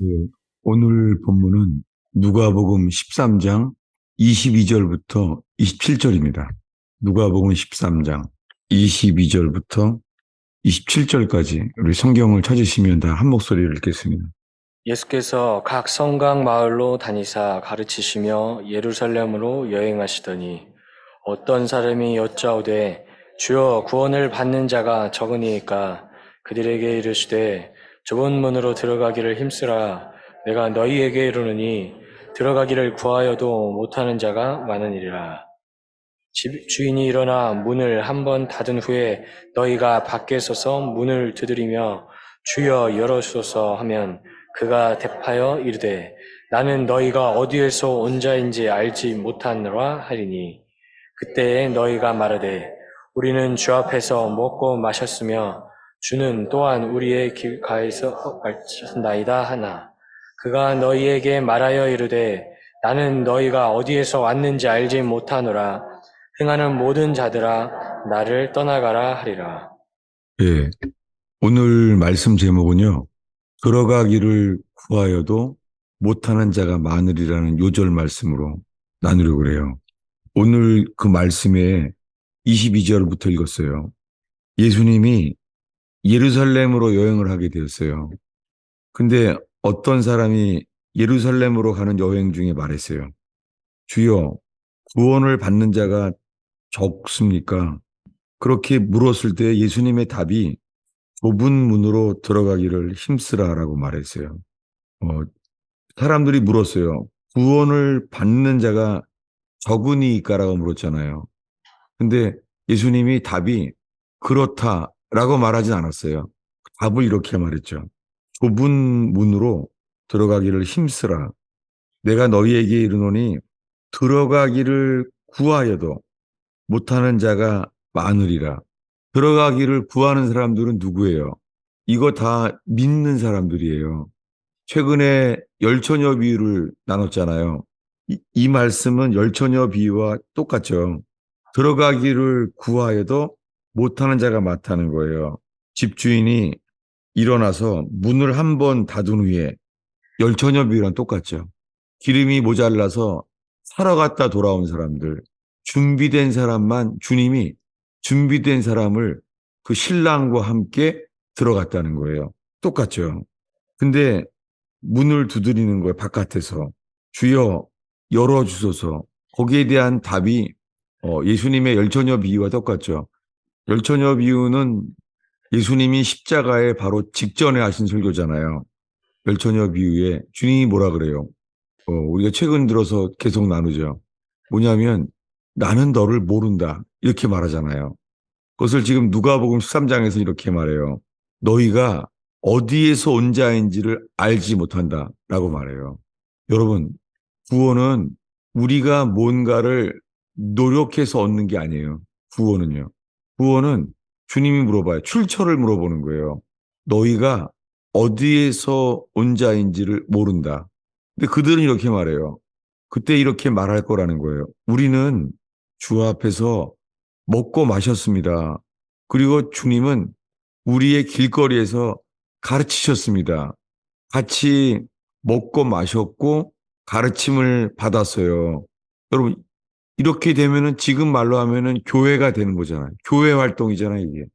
예, 오늘 본문은 누가복음 13장 22절부터 27절입니다. 누가복음 13장 22절부터 27절까지 우리 성경을 찾으시면 다 한 목소리를 읽겠습니다. 예수께서 각 성강 마을로 다니사 가르치시며 예루살렘으로 여행하시더니 어떤 사람이 여짜오되 주여 구원을 받는 자가 적으니까 그들에게 이르시되 좁은 문으로 들어가기를 힘쓰라. 내가 너희에게 이르노니 들어가기를 구하여도 못하는 자가 많으니라. 집 주인이 일어나 문을 한 번 닫은 후에 너희가 밖에 서서 문을 두드리며 주여 열어주소서 하면 그가 대하여 이르되 나는 너희가 어디에서 온 자인지 알지 못하노라 하리니 그때에 너희가 말하되 우리는 주 앞에서 먹고 마셨으며 주는 또한 우리의 길가에서 가르치셨나이다 하나 그가 너희에게 말하여 이르되 나는 너희가 어디에서 왔는지 알지 못하노라. 행하는 모든 자들아 나를 떠나가라 하리라. 예, 오늘 말씀 제목은요. 들어가기를 구하여도 못하는 자가 많으리라는 요절 말씀으로 나누려고 그래요. 오늘 그 말씀에 22절부터 읽었어요. 예수님이 예루살렘으로 여행을 하게 되었어요. 근데 어떤 사람이 예루살렘으로 가는 여행 중에 말했어요. 주여, 구원을 받는 자가 적습니까? 그렇게 물었을 때 예수님의 답이 좁은 문으로 들어가기를 힘쓰라라고 말했어요. 어, 사람들이 물었어요. 구원을 받는 자가 적으니까라고 물었잖아요. 근데 예수님이 답이 그렇다라고 말하진 않았어요. 답을 이렇게 말했죠. 좁은 문으로 들어가기를 힘쓰라. 내가 너희에게 이르노니 들어가기를 구하여도 못하는 자가 많으리라. 들어가기를 구하는 사람들은 누구예요? 이거 다 믿는 사람들이에요. 최근에 열처녀 비유를 나눴잖아요. 이 말씀은 열처녀 비유와 똑같죠. 들어가기를 구하여도 못하는 자가 많다는 거예요. 집주인이 일어나서 문을 한 번 닫은 후에 열처녀 비유랑 똑같죠. 기름이 모자라서 사러 갔다 돌아온 사람들, 준비된 사람만 주님이 준비된 사람을 그 신랑과 함께 들어갔다는 거예요. 똑같죠. 근데 문을 두드리는 거예요. 바깥에서. 주여 열어주소서. 거기에 대한 답이 예수님의 열처녀 비유와 똑같죠. 열처녀 비유는 예수님이 십자가에 바로 직전에 하신 설교잖아요. 열처녀 비유에 주님이 뭐라 그래요? 우리가 최근 들어서 계속 나누죠. 뭐냐면 나는 너를 모른다. 이렇게 말하잖아요. 그것을 지금 누가복음 13장에서 이렇게 말해요. 너희가 어디에서 온 자인지를 알지 못한다라고 말해요. 여러분, 구원은 우리가 뭔가를 노력해서 얻는 게 아니에요. 구원은요. 구원은 주님이 물어봐요. 출처를 물어보는 거예요. 너희가 어디에서 온 자인지를 모른다. 근데 그들은 이렇게 말해요. 그때 이렇게 말할 거라는 거예요. 우리는 주 앞에서 먹고 마셨습니다. 그리고 주님은 우리의 길거리에서 가르치셨습니다. 같이 먹고 마셨고 가르침을 받았어요. 여러분, 이렇게 되면은 지금 말로 하면은 교회가 되는 거잖아요. 교회 활동이잖아요, 이게.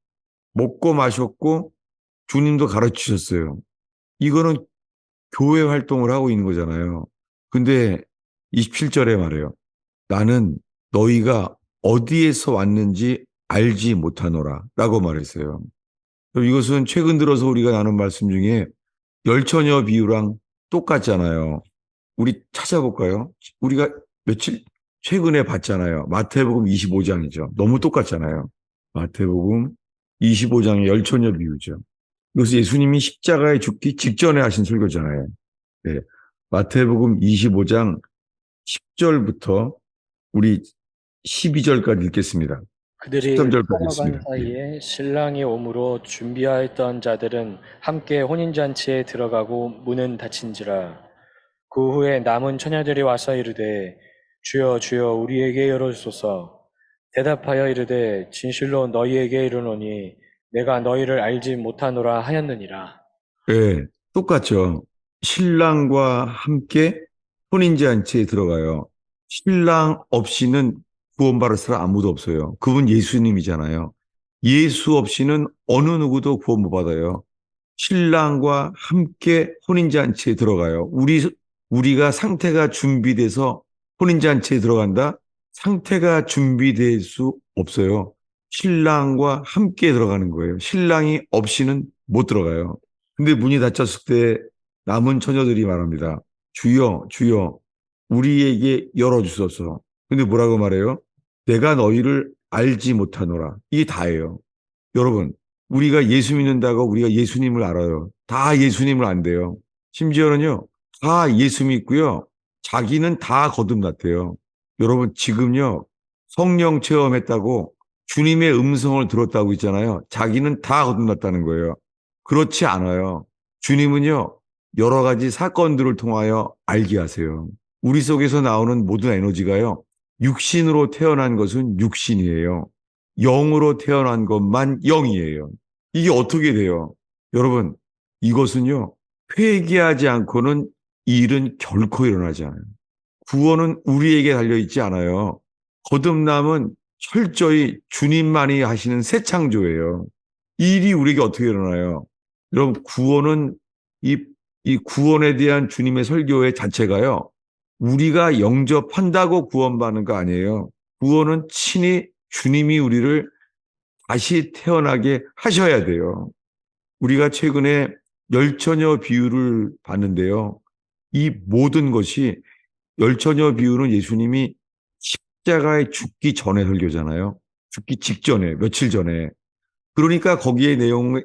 먹고 마셨고 주님도 가르치셨어요. 이거는 교회 활동을 하고 있는 거잖아요. 근데 27절에 말해요. 나는 너희가 어디에서 왔는지 알지 못하노라 라고 말했어요. 이것은 최근 들어서 우리가 나눈 말씀 중에 열처녀 비유랑 똑같잖아요. 우리 찾아볼까요? 우리가 며칠 최근에 봤잖아요. 마태복음 25장이죠. 너무 똑같잖아요. 마태복음 25장의 열처녀 비유죠. 이것은 예수님이 십자가에 죽기 직전에 하신 설교잖아요. 네. 마태복음 25장 10절부터 우리 12절까지 읽겠습니다. 그들이 13절까지 걸어간 읽습니다. 예. 사이에 신랑이 오므로 준비하였던 자들은 함께 혼인잔치에 들어가고 문은 닫힌지라. 그 후에 남은 처녀들이 와서 이르되 주여 주여 우리에게 열어주소서. 대답하여 이르되 진실로 너희에게 이르노니 내가 너희를 알지 못하노라 하였느니라. 예, 똑같죠. 신랑과 함께 혼인잔치에 들어가요. 신랑 없이는 구원받을 사람 아무도 없어요. 그분 예수님이잖아요. 예수 없이는 어느 누구도 구원 못 받아요. 신랑과 함께 혼인잔치에 들어가요. 우리가 상태가 준비돼서 혼인잔치에 들어간다? 상태가 준비될 수 없어요. 신랑과 함께 들어가는 거예요. 신랑이 없이는 못 들어가요. 근데 문이 닫혔을 때 남은 처녀들이 말합니다. 주여, 주여, 우리에게 열어주소서. 근데 뭐라고 말해요? 내가 너희를 알지 못하노라. 이게 다예요. 여러분, 우리가 예수 믿는다고 우리가 예수님을 알아요. 다 예수님을 안 돼요. 심지어는요, 다 예수 믿고요. 자기는 다 거듭났대요. 여러분, 지금요, 성령 체험했다고 주님의 음성을 들었다고 있잖아요. 자기는 다 거듭났다는 거예요. 그렇지 않아요. 주님은요, 여러 가지 사건들을 통하여 알게 하세요. 우리 속에서 나오는 모든 에너지가요, 육신으로 태어난 것은 육신이에요. 영으로 태어난 것만 영이에요. 이게 어떻게 돼요? 여러분, 이것은요, 회개하지 않고는 이 일은 결코 일어나지 않아요. 구원은 우리에게 달려있지 않아요. 거듭남은 철저히 주님만이 하시는 새 창조예요. 이 일이 우리에게 어떻게 일어나요? 여러분, 구원은 이 구원에 대한 주님의 설교의 자체가요. 우리가 영접한다고 구원받는 거 아니에요. 구원은 친히 주님이 우리를 다시 태어나게 하셔야 돼요. 우리가 최근에 열처녀 비유를 봤는데요. 이 모든 것이 열처녀 비유는 예수님이 십자가에 죽기 전에 설교잖아요. 죽기 직전에, 며칠 전에. 그러니까 거기에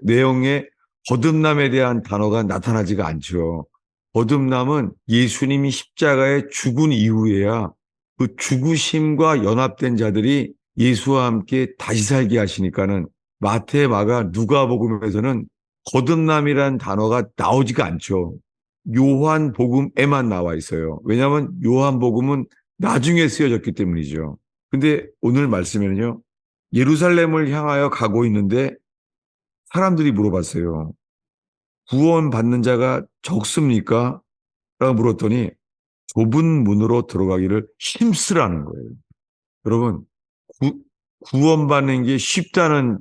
내용에 거듭남에 대한 단어가 나타나지가 않죠. 거듭남은 예수님이 십자가에 죽은 이후에야 그 죽으심과 연합된 자들이 예수와 함께 다시 살게 하시니까는 마태, 마가, 누가복음에서는 거듭남이란 단어가 나오지가 않죠. 요한복음에만 나와 있어요. 왜냐하면 요한복음은 나중에 쓰여졌기 때문이죠. 근데 오늘 말씀에는요. 예루살렘을 향하여 가고 있는데 사람들이 물어봤어요. 구원받는 자가 적습니까? 라고 물었더니 좁은 문으로 들어가기를 힘쓰라는 거예요. 여러분, 구원받는 게 쉽다는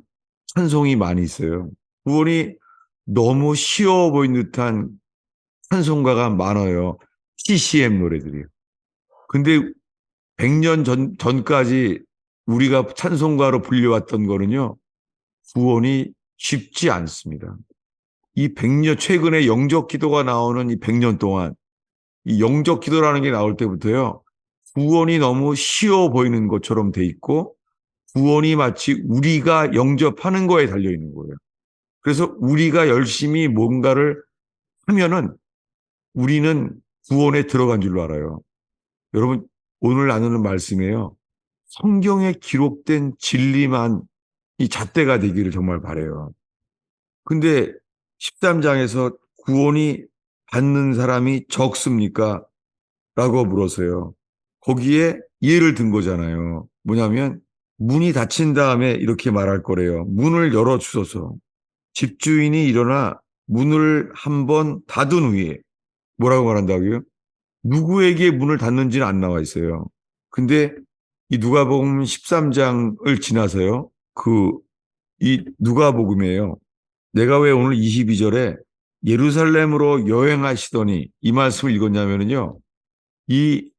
찬송이 많이 있어요. 구원이 너무 쉬워 보이는 듯한 찬송가가 많아요. CCM 노래들이요. 근데 100년 전까지 우리가 찬송가로 불려왔던 거는요, 구원이 쉽지 않습니다. 이 100년, 최근에 영적 기도가 나오는 이 100년 동안, 이 영적 기도라는 게 나올 때부터요, 구원이 너무 쉬워 보이는 것처럼 돼 있고, 구원이 마치 우리가 영접하는 거에 달려 있는 거예요. 그래서 우리가 열심히 뭔가를 하면은 우리는 구원에 들어간 줄로 알아요. 여러분, 오늘 나누는 말씀이에요. 성경에 기록된 진리만 이 잣대가 되기를 정말 바라요. 근데 13장에서 구원이 받는 사람이 적습니까? 라고 물어서요. 거기에 예를 든 거잖아요. 뭐냐면 문이 닫힌 다음에 이렇게 말할 거래요. 문을 열어주소서. 집주인이 일어나 문을 한번 닫은 후에 뭐라고 말한다고요? 누구에게 문을 닫는지는 안 나와 있어요. 근데 이 누가복음 13장을 지나서요. 이 누가복음이에요. 내가 왜 오늘 22절에 예루살렘으로 여행하시더니 이 말씀을 읽었냐면요. 이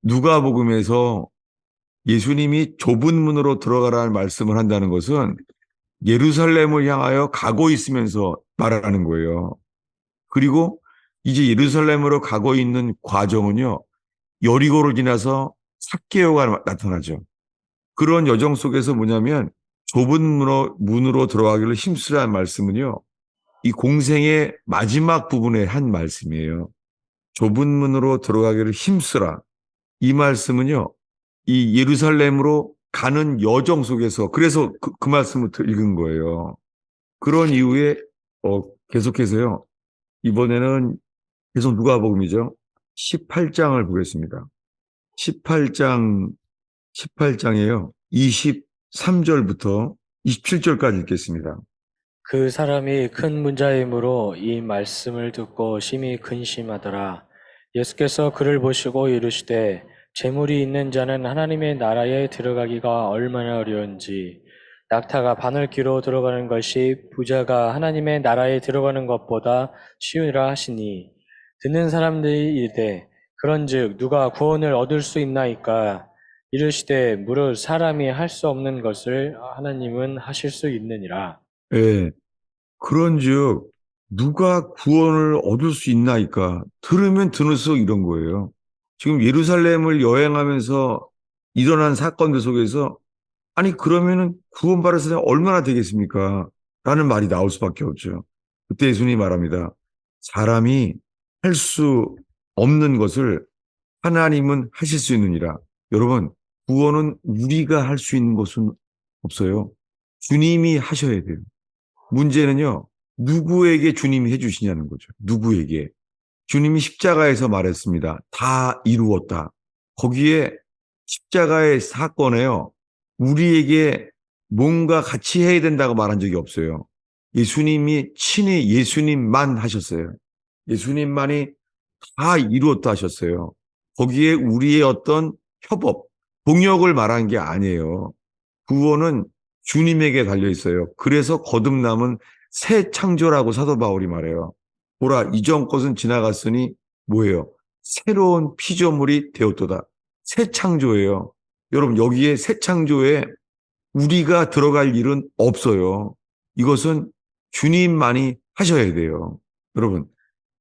누가복음에서 예수님이 좁은 문으로 들어가라는 말씀을 한다는 것은 예루살렘을 향하여 가고 있으면서 말하는 거예요. 그리고 이제 예루살렘으로 가고 있는 과정은요. 여리고를 지나서 삭개오가 나타나죠. 그런 여정 속에서 뭐냐면 좁은 문으로 들어가기를 힘쓰라는 말씀은요. 이 공생의 마지막 부분에 한 말씀이에요. 좁은 문으로 들어가기를 힘쓰라. 이 말씀은요. 이 예루살렘으로 가는 여정 속에서 그래서 그 말씀을 읽은 거예요. 그런 이후에 계속해서요. 이번에는 계속 누가복음이죠. 18장을 보겠습니다. 18장에요. 23절부터 27절까지 읽겠습니다. 그 사람이 큰 문자이므로 이 말씀을 듣고 심히 근심하더라. 예수께서 그를 보시고 이르시되 재물이 있는 자는 하나님의 나라에 들어가기가 얼마나 어려운지 낙타가 바늘귀로 들어가는 것이 부자가 하나님의 나라에 들어가는 것보다 쉬우니라 하시니 듣는 사람들이 이르되 그런즉 누가 구원을 얻을 수 있나이까 이르시되 무릇 사람이 할 수 없는 것을 하나님은 하실 수 있느니라. 예, 그런즉 누가 구원을 얻을 수 있나이까? 들으면 들을수록 이런 거예요. 지금 예루살렘을 여행하면서 일어난 사건들 속에서 아니 그러면은 구원받을 사람이 얼마나 되겠습니까? 라는 말이 나올 수밖에 없죠. 그때 예수님이 말합니다. 사람이 할 수 없는 것을 하나님은 하실 수 있느니라. 여러분, 구원은 우리가 할 수 있는 것은 없어요. 주님이 하셔야 돼요. 문제는요, 누구에게 주님이 해주시냐는 거죠. 누구에게. 주님이 십자가에서 말했습니다. 다 이루었다. 거기에 십자가의 사건에요, 우리에게 뭔가 같이 해야 된다고 말한 적이 없어요. 예수님이 친히 예수님만 하셨어요. 예수님만이 다 이루었다 하셨어요. 거기에 우리의 어떤 협업, 동역을 말한 게 아니에요. 구원은 주님에게 달려 있어요. 그래서 거듭남은 새 창조라고 사도 바울이 말해요. 보라, 이전 것은 지나갔으니 뭐예요? 새로운 피조물이 되었도다. 새 창조예요. 여러분, 여기에 새 창조에 우리가 들어갈 일은 없어요. 이것은 주님만이 하셔야 돼요. 여러분,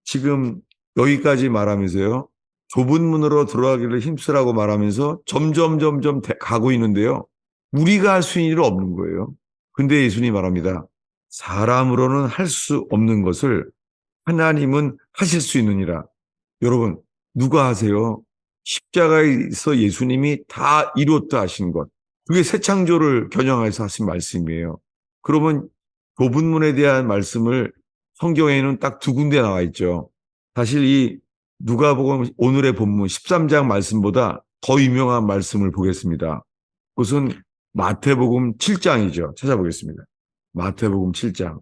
지금 여기까지 말하면서요, 좁은 문으로 들어가기를 힘쓰라고 말하면서 점점 가고 있는데요. 우리가 할 수 있는 일은 없는 거예요. 근데 예수님이 말합니다. 사람으로는 할 수 없는 것을 하나님은 하실 수 있느니라. 여러분, 누가 하세요? 십자가에서 예수님이 다 이뤘다 하신 것. 그게 새 창조를 겨냥해서 하신 말씀이에요. 그러면 좁은 문에 대한 말씀을 성경에는 딱 두 군데 나와 있죠. 사실 이 누가복음 오늘의 본문 13장 말씀보다 더 유명한 말씀을 보겠습니다. 그것은 마태복음 7장이죠. 찾아보겠습니다. 마태복음 7장.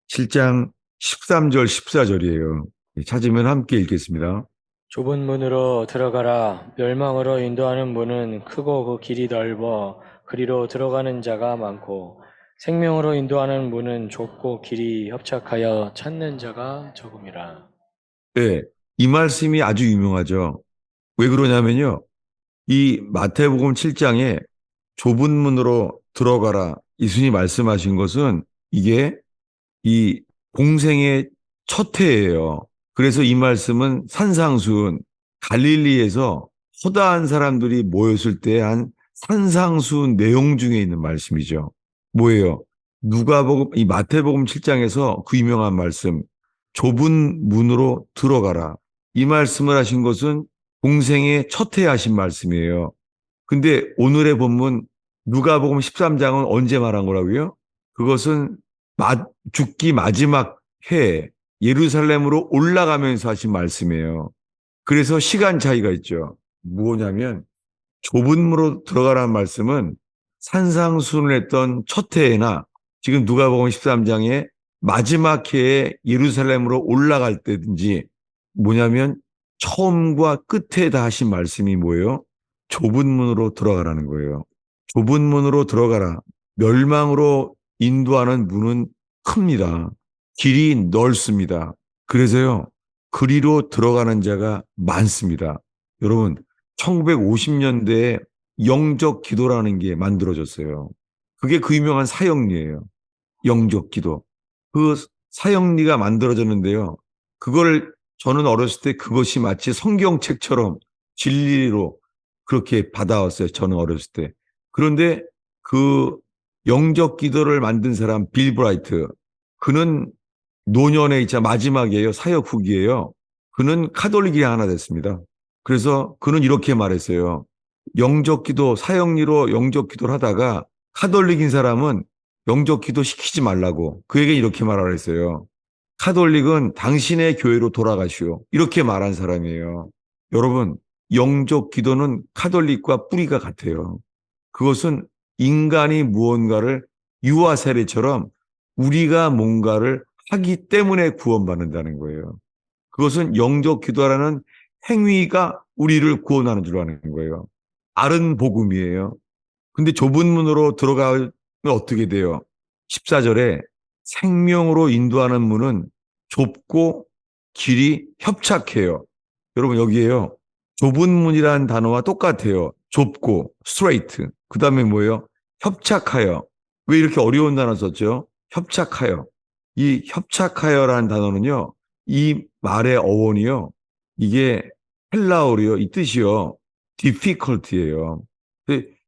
7장 13절, 14절이에요. 찾으면 함께 읽겠습니다. 좁은 문으로 들어가라. 멸망으로 인도하는 문은 크고 그 길이 넓어 그리로 들어가는 자가 많고 생명으로 인도하는 문은 좁고 길이 협착하여 찾는 자가 적음이라. 네, 이 말씀이 아주 유명하죠. 왜 그러냐면요. 이 마태복음 7장에 좁은 문으로 들어가라. 예수님이 말씀하신 것은 이게 이 공생의 첫 해예요. 그래서 이 말씀은 산상수훈, 갈릴리에서 허다한 사람들이 모였을 때 한 산상수훈 내용 중에 있는 말씀이죠. 뭐예요? 누가복음, 이 마태복음 7장에서 그 유명한 말씀, 좁은 문으로 들어가라. 이 말씀을 하신 것은 공생의 첫 해에 하신 말씀이에요. 근데 오늘의 본문 누가복음 13장은 언제 말한 거라고요? 그것은 죽기 마지막 해 예루살렘으로 올라가면서 하신 말씀이에요. 그래서 시간 차이가 있죠. 뭐냐면 좁은 문으로 들어가라는 말씀은 산상수훈을 했던 첫 해에나 지금 누가복음 13장에 마지막 해에 예루살렘으로 올라갈 때든지 뭐냐면 처음과 끝에 다 하신 말씀이 뭐예요? 좁은 문으로 들어가라는 거예요. 좁은 문으로 들어가라. 멸망으로 인도하는 문은 큽니다. 길이 넓습니다. 그래서요, 그리로 들어가는 자가 많습니다. 여러분, 1950년대에 영적 기도라는 게 만들어졌어요. 그게 그 유명한 사형리예요. 영적 기도. 그 사형리가 만들어졌는데요. 그걸 저는 어렸을 때 그것이 마치 성경책처럼 진리로 그렇게 받아왔어요. 저는 어렸을 때. 그런데 그 영적 기도를 만든 사람 빌 브라이트, 그는 노년에 이제 마지막이에요. 사역 후기예요. 그는 카톨릭이 하나 됐습니다. 그래서 그는 이렇게 말했어요. 영적 기도, 사형리로 영적 기도를 하다가 카톨릭인 사람은 영적 기도 시키지 말라고 그에게 이렇게 말하라 했어요. 카톨릭은 당신의 교회로 돌아가시오. 이렇게 말한 사람이에요. 여러분, 영적 기도는 카톨릭과 뿌리가 같아요. 그것은 인간이 무언가를 유아 세례처럼 우리가 뭔가를 하기 때문에 구원받는다는 거예요. 그것은 영적 기도라는 행위가 우리를 구원하는 줄 아는 거예요. 알은 복음이에요. 근데 좁은 문으로 들어가면 어떻게 돼요? 14절에 생명으로 인도하는 문은 좁고 길이 협착해요. 여러분 여기에요. 좁은 문이라는 단어와 똑같아요. 좁고 straight. 그 다음에 뭐예요? 협착하여. 왜 이렇게 어려운 단어 썼죠? 협착하여. 이 협착하여라는 단어는요. 이 말의 어원이요. 이게 헬라어로요. 이 뜻이요. difficult예요.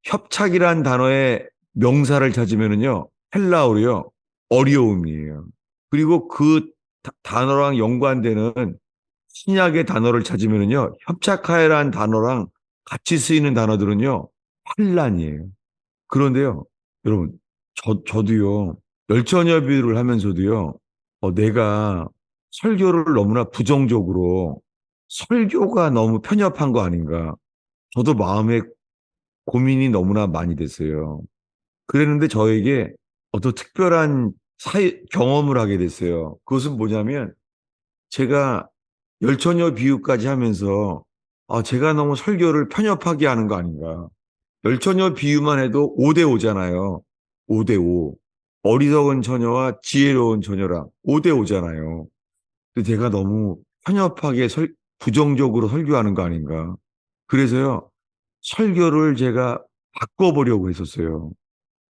협착이란 단어의 명사를 찾으면은요, 헬라어로요, 어려움이에요. 그리고 그 단어랑 연관되는 신약의 단어를 찾으면은요, 협착하여라는 단어랑 같이 쓰이는 단어들은요, 환란이에요. 그런데요, 여러분, 저도요, 열처녀비유를 하면서도요, 내가 설교를 너무나 부정적으로, 설교가 너무 편협한 거 아닌가. 저도 마음에 고민이 너무나 많이 됐어요. 그랬는데 저에게 어떤 특별한 경험을 하게 됐어요. 그것은 뭐냐면 제가 열처녀 비유까지 하면서 제가 너무 설교를 편협하게 하는 거 아닌가. 열처녀 비유만 해도 5대 5잖아요. 5대 5. 어리석은 처녀와 지혜로운 처녀랑 5대 5잖아요. 근데 제가 너무 편협하게 부정적으로 설교하는 거 아닌가. 그래서요, 설교를 제가 바꿔보려고 했었어요.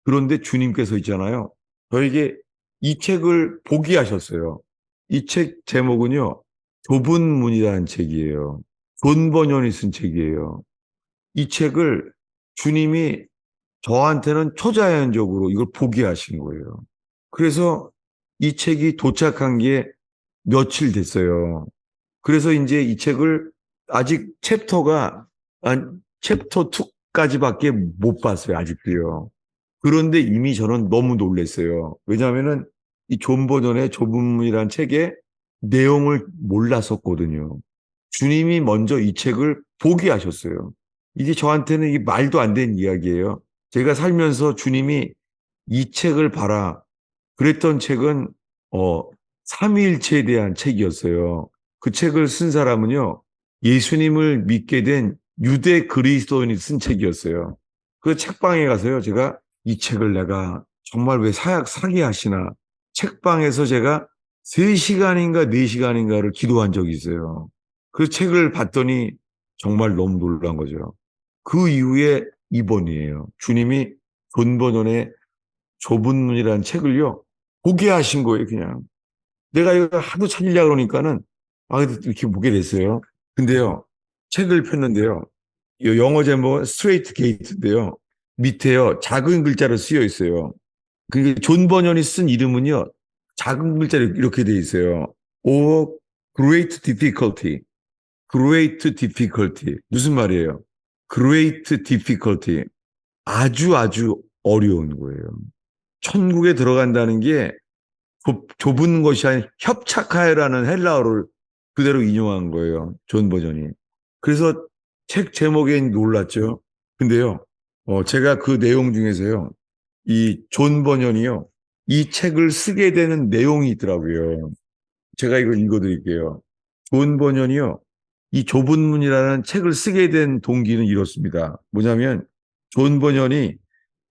그런데 주님께서 있잖아요. 저에게 이 책을 보게 하셨어요. 이 책 제목은요. 좁은 문이라는 책이에요. 존 버년이 쓴 책이에요. 이 책을 주님이 저한테는 초자연적으로 이걸 보게 하신 거예요. 그래서 이 책이 도착한 게 며칠 됐어요. 그래서 이제 이 책을 아직 챕터 2까지밖에 못 봤어요. 아직도요. 그런데 이미 저는 너무 놀랐어요. 왜냐하면은 이 존 버전의 좁은 문이라는 책의 내용을 몰랐었거든요. 주님이 먼저 이 책을 보게 하셨어요. 이게 저한테는 이게 말도 안 되는 이야기예요. 제가 살면서 주님이 이 책을 봐라. 그랬던 책은 삼위일체에 대한 책이었어요. 그 책을 쓴 사람은요. 예수님을 믿게 된 유대 그리스도인이 쓴 책이었어요. 그 책방에 가서요. 제가 이 책을 내가 정말 왜 사게 하시나. 책방에서 제가 3시간인가 4시간인가를 기도한 적이 있어요. 그 책을 봤더니 정말 너무 놀란 거죠. 그 이후에 이번이에요. 주님이 존 버전의 좁은 문이라는 책을요. 보게 하신 거예요, 그냥. 내가 이거 하도 찾으려고 그러니까는, 이렇게 보게 됐어요. 근데요, 책을 폈는데요. 이 영어 제목은 스트레이트 게이트인데요. 밑에요, 작은 글자로 쓰여 있어요. 그게 존 버년이 쓴 이름은요, 작은 글자로 이렇게 돼 있어요. O great difficulty. great difficulty. 무슨 말이에요? great difficulty. 아주 아주 어려운 거예요. 천국에 들어간다는 게 좁은 것이 아닌 협착하여라는 헬라어를 그대로 인용한 거예요. 존 버전이. 그래서 책 제목에 놀랐죠. 근데요, 제가 그 내용 중에서요, 이 존 버전이요, 이 책을 쓰게 되는 내용이 있더라고요. 제가 이걸 읽어드릴게요. 존 버전이요, 이 좁은 문이라는 책을 쓰게 된 동기는 이렇습니다. 뭐냐면, 존 버전이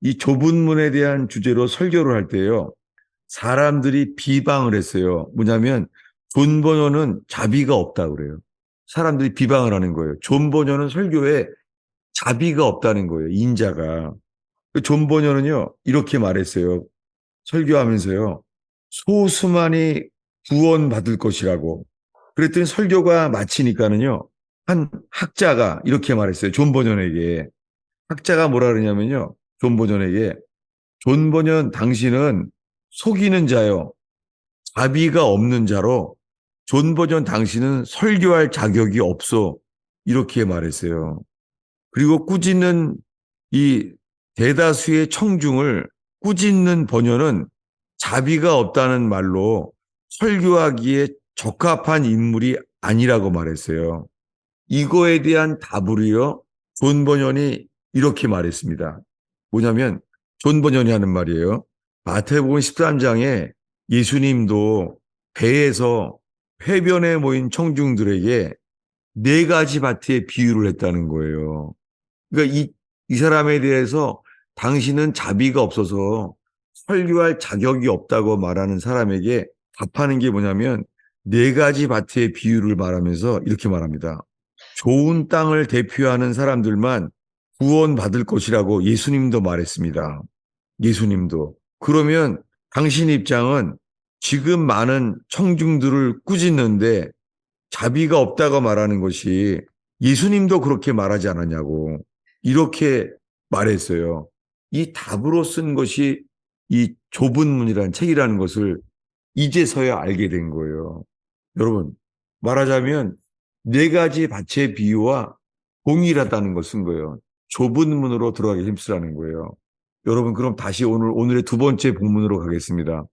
이 좁은 문에 대한 주제로 설교를 할 때요, 사람들이 비방을 했어요. 뭐냐면 존 버녀는 자비가 없다 그래요. 사람들이 비방을 하는 거예요. 존 버녀는 설교에 자비가 없다는 거예요. 인자가. 존 버녀는요 이렇게 말했어요. 설교하면서요. 소수만이 구원받을 것이라고. 그랬더니 설교가 마치니까는요. 한 학자가 이렇게 말했어요. 존 버녀에게. 학자가 뭐라 그러냐면요. 존 버녀에게 존 버녀 당신은 속이는 자요. 자비가 없는 자로 존 버전 당신은 설교할 자격이 없어. 이렇게 말했어요. 그리고 꾸짖는 이 대다수의 청중을 꾸짖는 번연은 자비가 없다는 말로 설교하기에 적합한 인물이 아니라고 말했어요. 이거에 대한 답으로요. 존 번연이 이렇게 말했습니다. 뭐냐면 존 번연이 하는 말이에요. 마태복음 13장에 예수님도 배에서 해변에 모인 청중들에게 네 가지 밭의 비유를 했다는 거예요. 그러니까 이 사람에 대해서 당신은 자비가 없어서 설교할 자격이 없다고 말하는 사람에게 답하는 게 뭐냐면 네 가지 밭의 비유를 말하면서 이렇게 말합니다. 좋은 땅을 대표하는 사람들만 구원받을 것이라고 예수님도 말했습니다. 예수님도. 그러면 당신 입장은 지금 많은 청중들을 꾸짖는데 자비가 없다고 말하는 것이 예수님도 그렇게 말하지 않았냐고 이렇게 말했어요. 이 답으로 쓴 것이 이 좁은 문이라는 책이라는 것을 이제서야 알게 된 거예요. 여러분, 말하자면 네 가지 밭의 비유와 동일하다는 걸 쓴 거예요. 좁은 문으로 들어가기 힘쓰라는 거예요. 여러분, 그럼 다시 오늘의 두 번째 본문으로 가겠습니다.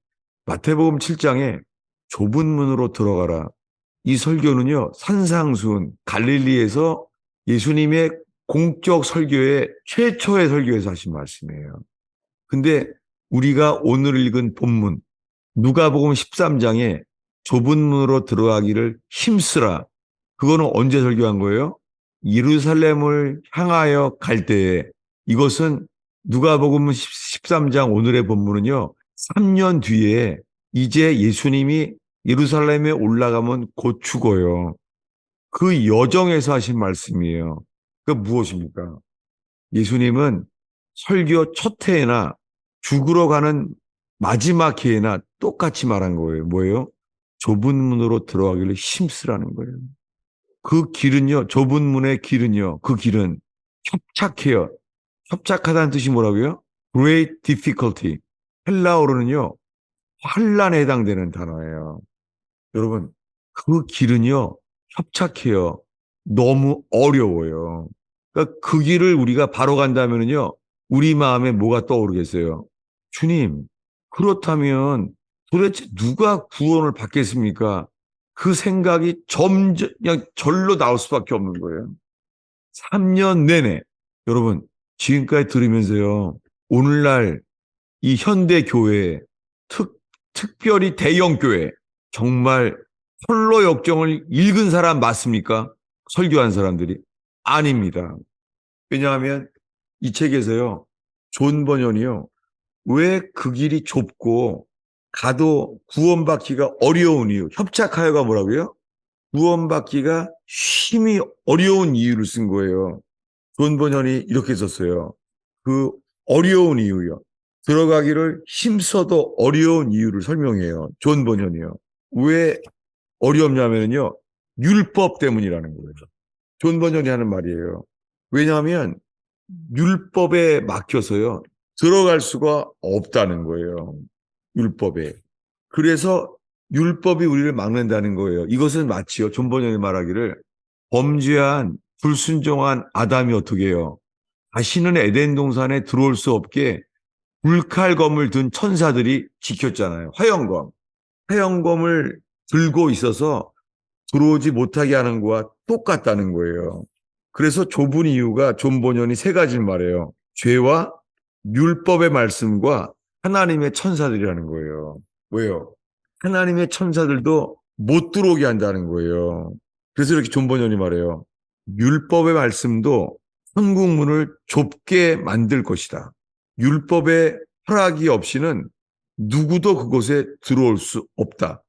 마태복음 7장에 좁은 문으로 들어가라. 이 설교는요, 산상수훈, 갈릴리에서 예수님의 공적 설교의 최초의 설교에서 하신 말씀이에요. 근데 우리가 오늘 읽은 본문, 누가복음 13장에 좁은 문으로 들어가기를 힘쓰라. 그거는 언제 설교한 거예요? 예루살렘을 향하여 갈 때에 이것은 누가복음 13장 오늘의 본문은요. 3년 뒤에 이제 예수님이 예루살렘에 올라가면 곧 죽어요. 그 여정에서 하신 말씀이에요. 그 무엇입니까? 예수님은 설교 첫 해에나 죽으러 가는 마지막 해에나 똑같이 말한 거예요. 뭐예요? 좁은 문으로 들어가기를 힘쓰라는 거예요. 그 길은요, 좁은 문의 길은요, 그 길은 협착해요. 협착하다는 뜻이 뭐라고요? Great difficulty. 헬라어로는요, 환란에 해당되는 단어예요. 여러분, 그 길은요, 협착해요. 너무 어려워요. 그러니까 그 길을 우리가 바로 간다면요, 우리 마음에 뭐가 떠오르겠어요? 주님, 그렇다면 도대체 누가 구원을 받겠습니까? 그 생각이 점점 그냥 절로 나올 수밖에 없는 거예요. 3년 내내. 여러분, 지금까지 들으면서요, 오늘날 이 현대 교회, 특별히 대형 교회, 정말 홀로 역정을 읽은 사람 맞습니까? 설교한 사람들이? 아닙니다. 왜냐하면 이 책에서요, 존 버년이요, 왜 그 길이 좁고 가도 구원받기가 어려운 이유, 협착하여가 뭐라고요? 구원받기가 힘이 어려운 이유를 쓴 거예요. 존 버년이 이렇게 썼어요. 그 어려운 이유요. 들어가기를 힘써도 어려운 이유를 설명해요. 존 버년이요. 왜 어렵냐면요. 율법 때문이라는 거예요. 존 버년이 하는 말이에요. 왜냐하면 율법에 막혀서요. 들어갈 수가 없다는 거예요. 율법에. 그래서 율법이 우리를 막는다는 거예요. 이것은 마치요. 존 버년이 말하기를 범죄한 불순종한 아담이 어떻게 해요? 다시는 에덴 동산에 들어올 수 없게 불칼검을 든 천사들이 지켰잖아요. 화영검. 화영검을 들고 있어서 들어오지 못하게 하는 거와 똑같다는 거예요. 그래서 좁은 이유가 존 버년이 세 가지를 말해요. 죄와 율법의 말씀과 하나님의 천사들이라는 거예요. 왜요? 하나님의 천사들도 못 들어오게 한다는 거예요. 그래서 이렇게 존 버년이 말해요. 율법의 말씀도 천국문을 좁게 만들 것이다. 율법의 허락이 없이는 누구도 그곳에 들어올 수 없다.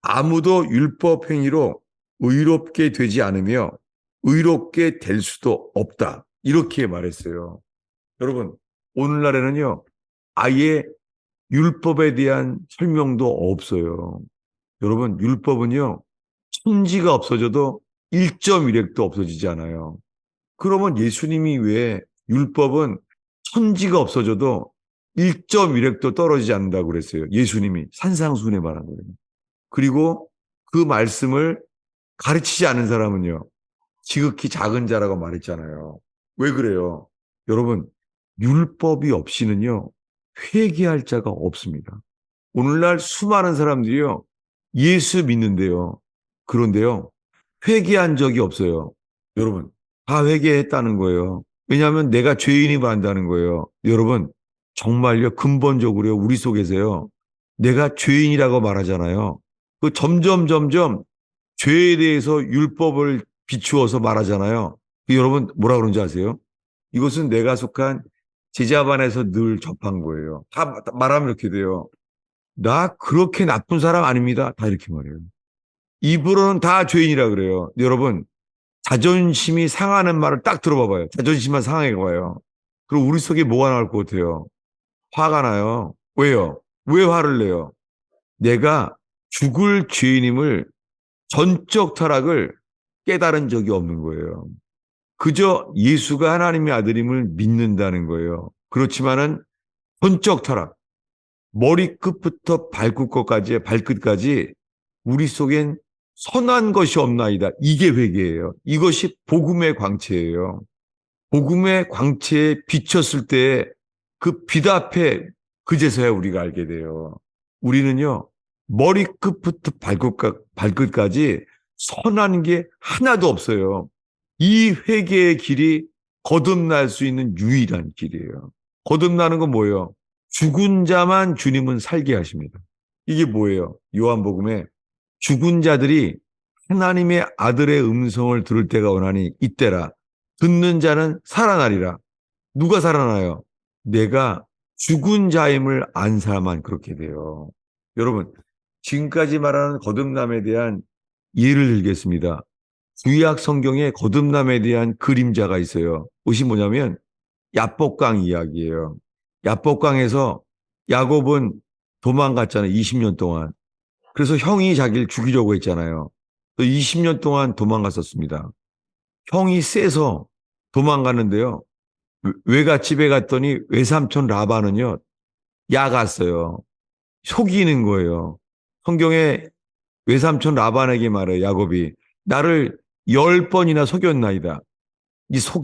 아무도 율법 행위로 의롭게 되지 않으며 의롭게 될 수도 없다. 이렇게 말했어요. 여러분, 오늘날에는요, 아예 율법에 대한 설명도 없어요. 여러분, 율법은요, 천지가 없어져도 1.1획도 없어지지 않아요. 그러면 예수님이 왜 율법은 천지가 없어져도 1.1획도 떨어지지 않는다고 그랬어요. 예수님이 산상수훈에 말한 거예요. 그리고 그 말씀을 가르치지 않은 사람은요, 지극히 작은 자라고 말했잖아요. 왜 그래요? 여러분, 율법이 없이는요, 회개할 자가 없습니다. 오늘날 수많은 사람들이요, 예수 믿는데요. 그런데요, 회개한 적이 없어요. 여러분, 다 회개했다는 거예요. 왜냐하면 내가 죄인이 반다는 거예요. 여러분, 정말요, 근본적으로 우리 속에서요, 내가 죄인이라고 말하잖아요. 그 점점 죄에 대해서 율법을 비추어서 말하잖아요. 여러분 뭐라 그런지 아세요? 이것은 내가 속한 제자반에서 늘 접한 거예요. 다 말하면 이렇게 돼요. 나 그렇게 나쁜 사람 아닙니다. 다 이렇게 말해요. 입으로는 다 죄인이라 그래요. 여러분 자존심이 상하는 말을 딱 들어봐봐요. 자존심만 상하게 봐요. 그럼 우리 속에 뭐가 나올 것 같아요? 화가 나요. 왜요? 왜 화를 내요? 내가 죽을 죄인임을 전적 타락을 깨달은 적이 없는 거예요. 그저 예수가 하나님의 아들임을 믿는다는 거예요. 그렇지만은 전적 타락, 머리끝부터 발끝까지 우리 속엔 선한 것이 없나이다. 이게 회개예요. 이것이 복음의 광채예요. 복음의 광채에 비쳤을 때 그 빛 앞에 그제서야 우리가 알게 돼요. 우리는요, 머리끝부터 발끝까지 선한 게 하나도 없어요. 이 회개의 길이 거듭날 수 있는 유일한 길이에요. 거듭나는 건 뭐예요? 죽은 자만 주님은 살게 하십니다. 이게 뭐예요? 요한복음에 죽은 자들이 하나님의 아들의 음성을 들을 때가 오나니 이때라. 듣는 자는 살아나리라. 누가 살아나요? 내가 죽은 자임을 안 사람만 그렇게 돼요. 여러분, 지금까지 말하는 거듭남에 대한 예를 들겠습니다. 구약 성경에 거듭남에 대한 그림자가 있어요. 그것이 뭐냐면 야복강 이야기예요. 야복강에서 야곱은 도망갔잖아요. 20년 동안. 그래서 형이 자기를 죽이려고 했잖아요. 20년 동안 도망갔었습니다. 형이 세서 도망갔는데요. 외갓집에 갔더니 외삼촌 라반은요, 야갔어요. 속이는 거예요. 성경에 외삼촌 라반에게 말해요. 야곱이 나를 10번이나 속였나이다.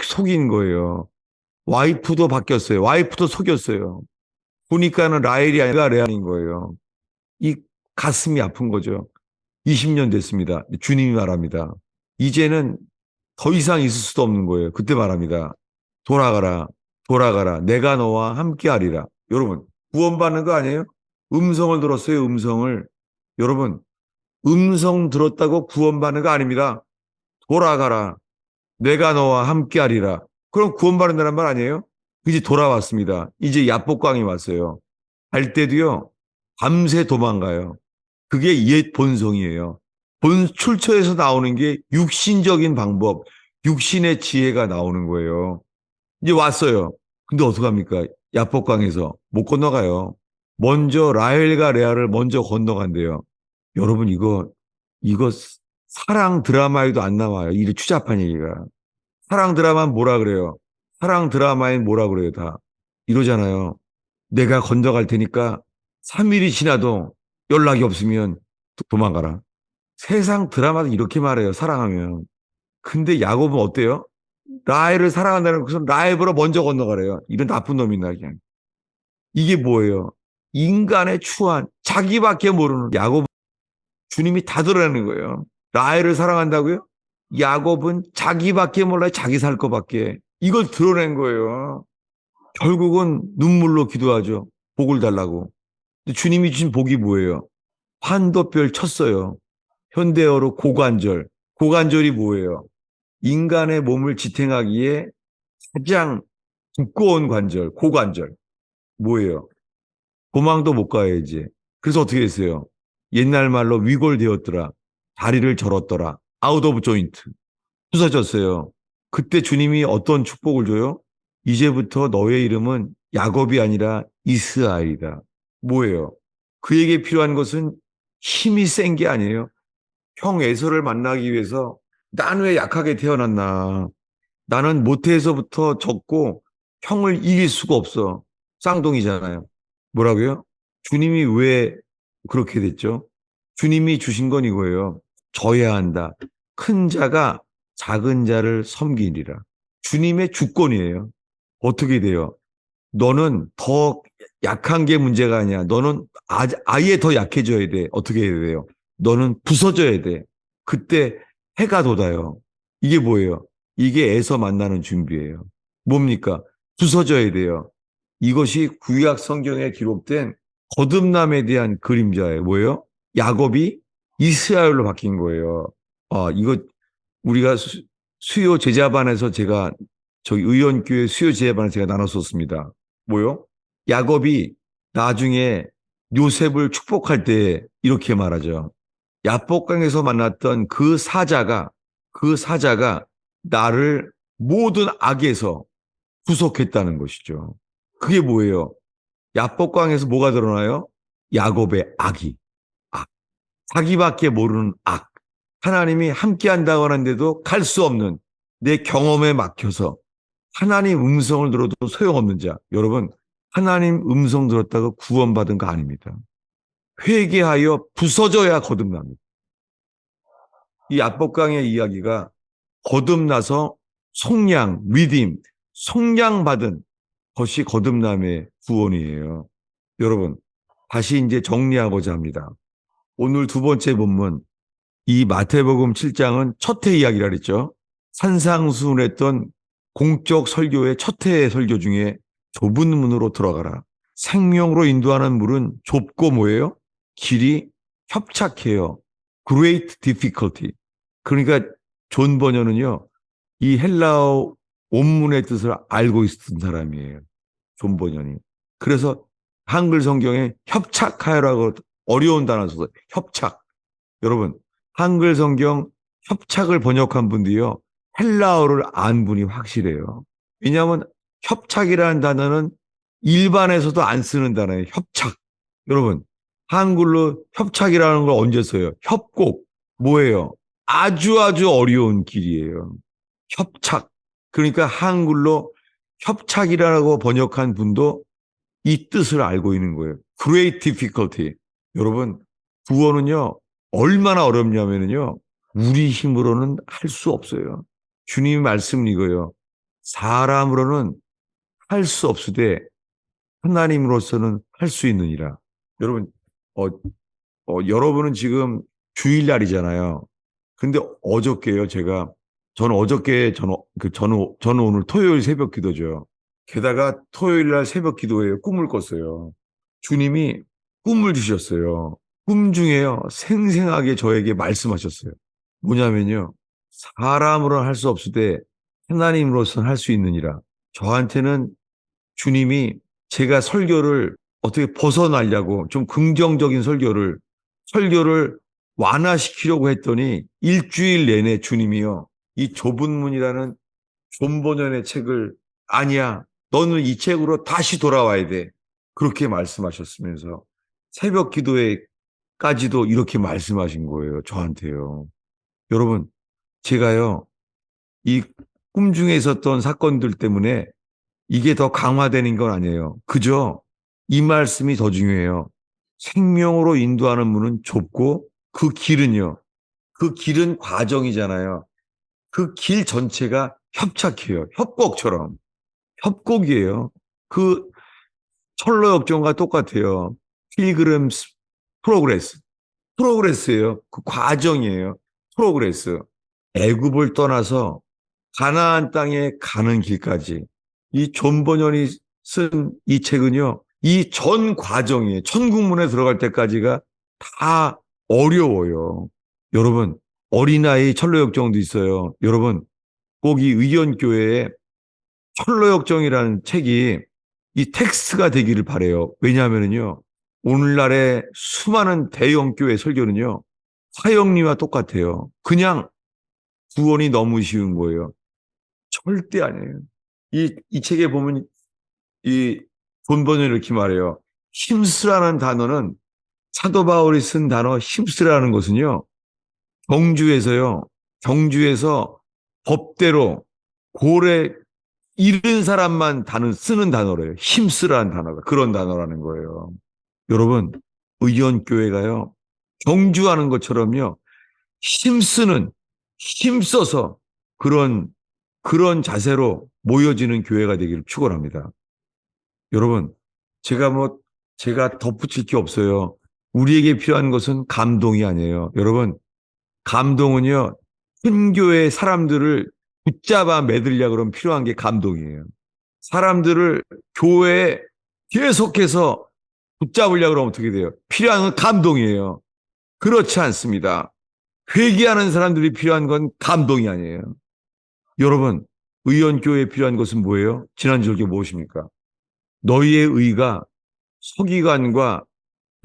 속인 거예요. 와이프도 바뀌었어요. 와이프도 속였어요. 보니까는 라헬이 아니라 레아인 거예요. 이 가슴이 아픈 거죠. 20년 됐습니다. 주님이 말합니다. 이제는 더 이상 있을 수도 없는 거예요. 그때 말합니다. 돌아가라, 돌아가라. 내가 너와 함께하리라. 여러분, 구원받는 거 아니에요? 음성을 들었어요, 음성을. 여러분, 음성 들었다고 구원받는 거 아닙니다. 돌아가라. 내가 너와 함께하리라. 그럼 구원받는다는 말 아니에요? 이제 돌아왔습니다. 이제 야복강이 왔어요. 갈 때도요, 밤새 도망가요. 그게 옛 본성이에요. 출처에서 나오는 게 육신적인 방법, 육신의 지혜가 나오는 거예요. 이제 왔어요. 근데 어떡합니까? 야복강에서 못 건너가요. 먼저 라헬과 레아를 먼저 건너간대요. 여러분 이거 사랑 드라마에도 안 나와요. 이 추잡한 얘기가. 사랑 드라마는 뭐라 그래요? 사랑 드라마엔 뭐라 그래요? 다 이러잖아요. 내가 건너갈 테니까 3일이 지나도 연락이 없으면 도망가라. 세상 드라마도 이렇게 말해요. 사랑하면. 근데 야곱은 어때요? 라헬을 사랑한다는 것은 라헬보다 먼저 건너가래요. 이런 나쁜 놈이나 그냥. 이게 뭐예요? 인간의 추한 자기밖에 모르는 야곱. 주님이 다 드러내는 거예요. 라헬을 사랑한다고요? 야곱은 자기밖에 몰라요. 자기 살 것밖에. 이걸 드러낸 거예요. 결국은 눈물로 기도하죠. 복을 달라고. 근데 주님이 주신 복이 뭐예요? 환도뼈를 쳤어요. 현대어로 고관절. 고관절이 뭐예요? 인간의 몸을 지탱하기에 가장 두꺼운 관절, 고관절. 뭐예요? 도망도 못 가요, 이제. 그래서 어떻게 했어요? 옛날 말로 위골되었더라. 다리를 절었더라. 아웃 오브 조인트. 부서졌어요. 그때 주님이 어떤 축복을 줘요? 이제부터 너의 이름은 야곱이 아니라 이스라엘이다. 뭐예요? 그에게 필요한 것은 힘이 센 게 아니에요. 형 에서를 만나기 위해서 난 왜 약하게 태어났나. 나는 모태에서부터 졌고 형을 이길 수가 없어. 쌍둥이잖아요. 뭐라고요? 주님이 왜 그렇게 됐죠? 주님이 주신 건 이거예요. 져야 한다. 큰 자가 작은 자를 섬기리라. 주님의 주권이에요. 어떻게 돼요? 너는 더 약한 게 문제가 아니야. 너는 아예 더 약해져야 돼. 어떻게 해야 돼요? 너는 부서져야 돼. 그때 해가 돋아요. 이게 뭐예요? 이게 에서 만나는 준비예요. 뭡니까? 부서져야 돼요. 이것이 구약 성경에 기록된 거듭남에 대한 그림자예요. 뭐예요? 야곱이 이스라엘로 바뀐 거예요. 이거 우리가 수요 제자반에서 제가 저희 의원교회 수요 제자반에서 제가 나눴었습니다. 뭐요? 야곱이 나중에 요셉을 축복할 때 이렇게 말하죠. 야복강에서 만났던 그 사자가 나를 모든 악에서 구속했다는 것이죠. 그게 뭐예요? 야복강에서 뭐가 드러나요? 야곱의 악이. 악. 자기밖에 모르는 악. 하나님이 함께 한다고 하는데도 갈 수 없는 내 경험에 막혀서 하나님 음성을 들어도 소용없는 자. 여러분, 하나님 음성 들었다고 구원받은 거 아닙니다. 회개하여 부서져야 거듭납니다. 이 압법강의 이야기가 거듭나서 속량, 리딤, 속량받은 것이 거듭남의 구원이에요. 여러분, 다시 이제 정리하고자 합니다. 오늘 두 번째 본문, 이 마태복음 7장은 첫 해 이야기라 그랬죠. 산상수훈했던 공적 설교의 첫 해의 설교 중에 좁은 문으로 들어가라. 생명으로 인도하는 물은 좁고 뭐예요? 길이 협착해요. Great difficulty. 그러니까 존 버녀는요, 이 헬라어 원문의 뜻을 알고 있었던 사람이에요. 존 버녀니. 그래서 한글 성경에 협착하여라고 어려운 단어 써서 협착. 여러분, 한글 성경 협착을 번역한 분들이요, 헬라어를 안 분이 확실해요. 왜냐하면 협착이라는 단어는 일반에서도 안 쓰는 단어예요. 협착. 여러분, 한글로 협착이라는 걸 언제 써요? 협곡. 뭐예요? 아주 아주 어려운 길이에요. 협착. 그러니까 한글로 협착이라고 번역한 분도 이 뜻을 알고 있는 거예요. Great difficulty. 여러분, 구원은요, 얼마나 어렵냐면요, 우리 힘으로는 할 수 없어요. 주님 말씀은 이거예요. 사람으로는 할 수 없으되 하나님으로서는 할 수 있느니라. 여러분, 여러분은 지금 주일날이잖아요. 근데 어저께요, 저는 어저께, 저는 오늘 토요일 새벽 기도죠. 게다가 토요일날 새벽 기도에 꿈을 꿨어요. 주님이 꿈을 주셨어요. 꿈 중에요, 생생하게 저에게 말씀하셨어요. 뭐냐면요, 사람으로는 할 수 없으되 하나님으로서는 할 수 있느니라. 저한테는 주님이 제가 설교를 어떻게 벗어나려고 좀 긍정적인 설교를 완화시키려고 했더니 일주일 내내 주님이요, 이 좁은 문이라는 존 버년의 책을, 아니야, 너는 이 책으로 다시 돌아와야 돼, 그렇게 말씀하셨으면서 새벽 기도에까지도 이렇게 말씀하신 거예요, 저한테요. 여러분, 제가요, 이 꿈 중에 있었던 사건들 때문에 이게 더 강화되는 건 아니에요. 그저 이 말씀이 더 중요해요. 생명으로 인도하는 문은 좁고 그 길은 과정이잖아요. 그 길 전체가 협착해요. 협곡처럼. 협곡이에요. 그 철로 역정과 똑같아요. 필그림스 프로그레스. 프로그레스예요. 그 과정이에요. 프로그레스. 애굽을 떠나서 가나안 땅에 가는 길까지 이 존 버년이 쓴 이 책은요, 이 전 과정이에요. 천국문에 들어갈 때까지가 다 어려워요. 여러분, 어린아이 철로역정도 있어요. 여러분, 꼭 이 의견교회에 철로역정이라는 책이 이 텍스트가 되기를 바래요. 왜냐하면요, 오늘날의 수많은 대형교회 설교는요, 화영리와 똑같아요. 그냥 구원이 너무 쉬운 거예요. 절대 아니에요. 이 책에 보면 이 본번을 이렇게 말해요. 힘쓰라는 단어는, 사도 바울이 쓴 단어 힘쓰라는 것은요, 경주에서 법대로 고래 잃은 사람만 쓰는 단어래요. 힘쓰라는 단어가 그런 단어라는 거예요. 여러분, 의견교회가요, 경주하는 것처럼요, 힘써서 그런 자세로 모여지는 교회가 되기를 축원합니다. 여러분, 제가 덧붙일 게 없어요. 우리에게 필요한 것은 감동이 아니에요. 여러분, 감동은요, 큰 교회의 사람들을 붙잡아 매들려 그러면 필요한 게 감동이에요. 사람들을 교회에 계속해서 붙잡으려고 그러면 어떻게 돼요? 필요한 건 감동이에요. 그렇지 않습니다. 회개하는 사람들이 필요한 건 감동이 아니에요. 여러분, 의원교회에 필요한 것은 뭐예요? 지난주 이게 무엇입니까? 너희의 의가 서기관과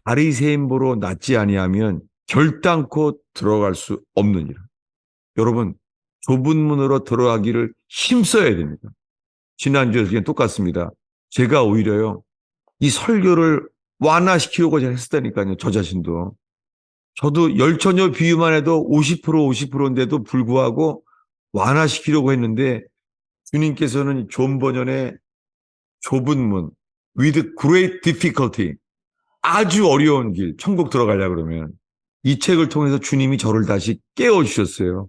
바리새인보로 낫지 아니하면 결단코 들어갈 수 없느니라. 여러분, 좁은 문으로 들어가기를 힘써야 됩니다. 지난주에 그냥 똑같습니다. 제가 오히려요, 이 설교를 완화시키려고 했었다니까요, 저 자신도. 저도 열처녀 비유만 해도 50% 50%인데도 불구하고 완화시키려고 했는데 주님께서는 존 버전의 좁은 문, with great difficulty, 아주 어려운 길, 천국 들어가려고 그러면 이 책을 통해서 주님이 저를 다시 깨워주셨어요.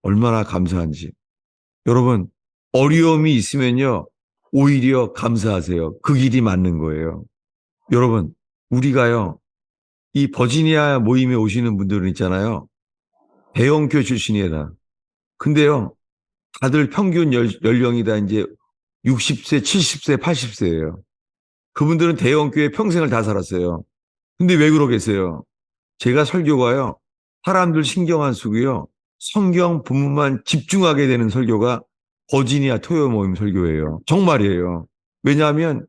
얼마나 감사한지. 여러분, 어려움이 있으면요, 오히려 감사하세요. 그 길이 맞는 거예요. 여러분, 우리가요, 이 버지니아 모임에 오시는 분들은 있잖아요. 대형교 출신이에요. 근데요, 다들 평균 연령이 다 이제 60세, 70세, 80세예요. 그분들은 대형교회 평생을 다 살았어요. 근데 왜 그러겠어요? 제가 설교가요, 사람들 신경 안 쓰고요, 성경 본문만 집중하게 되는 설교가 버지니아 토요 모임 설교예요. 정말이에요. 왜냐하면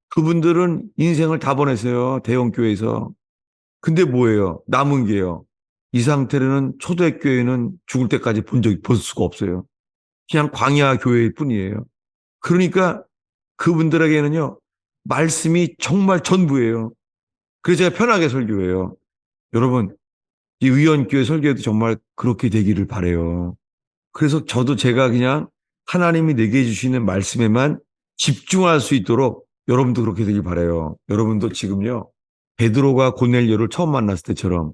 그분들은 인생을 다 보냈어요. 대형교회에서. 근데 뭐예요? 남은 게요. 이 상태로는 초대교회는 죽을 때까지 볼 수가 없어요. 그냥 광야 교회일 뿐이에요. 그러니까 그분들에게는요, 말씀이 정말 전부예요. 그래서 제가 편하게 설교해요. 여러분, 이 의원교회 설교에도 정말 그렇게 되기를 바래요. 그래서 저도 제가 그냥 하나님이 내게 주시는 말씀에만 집중할 수 있도록 여러분도 그렇게 되길 바래요. 여러분도 지금요, 베드로가 고넬료를 처음 만났을 때처럼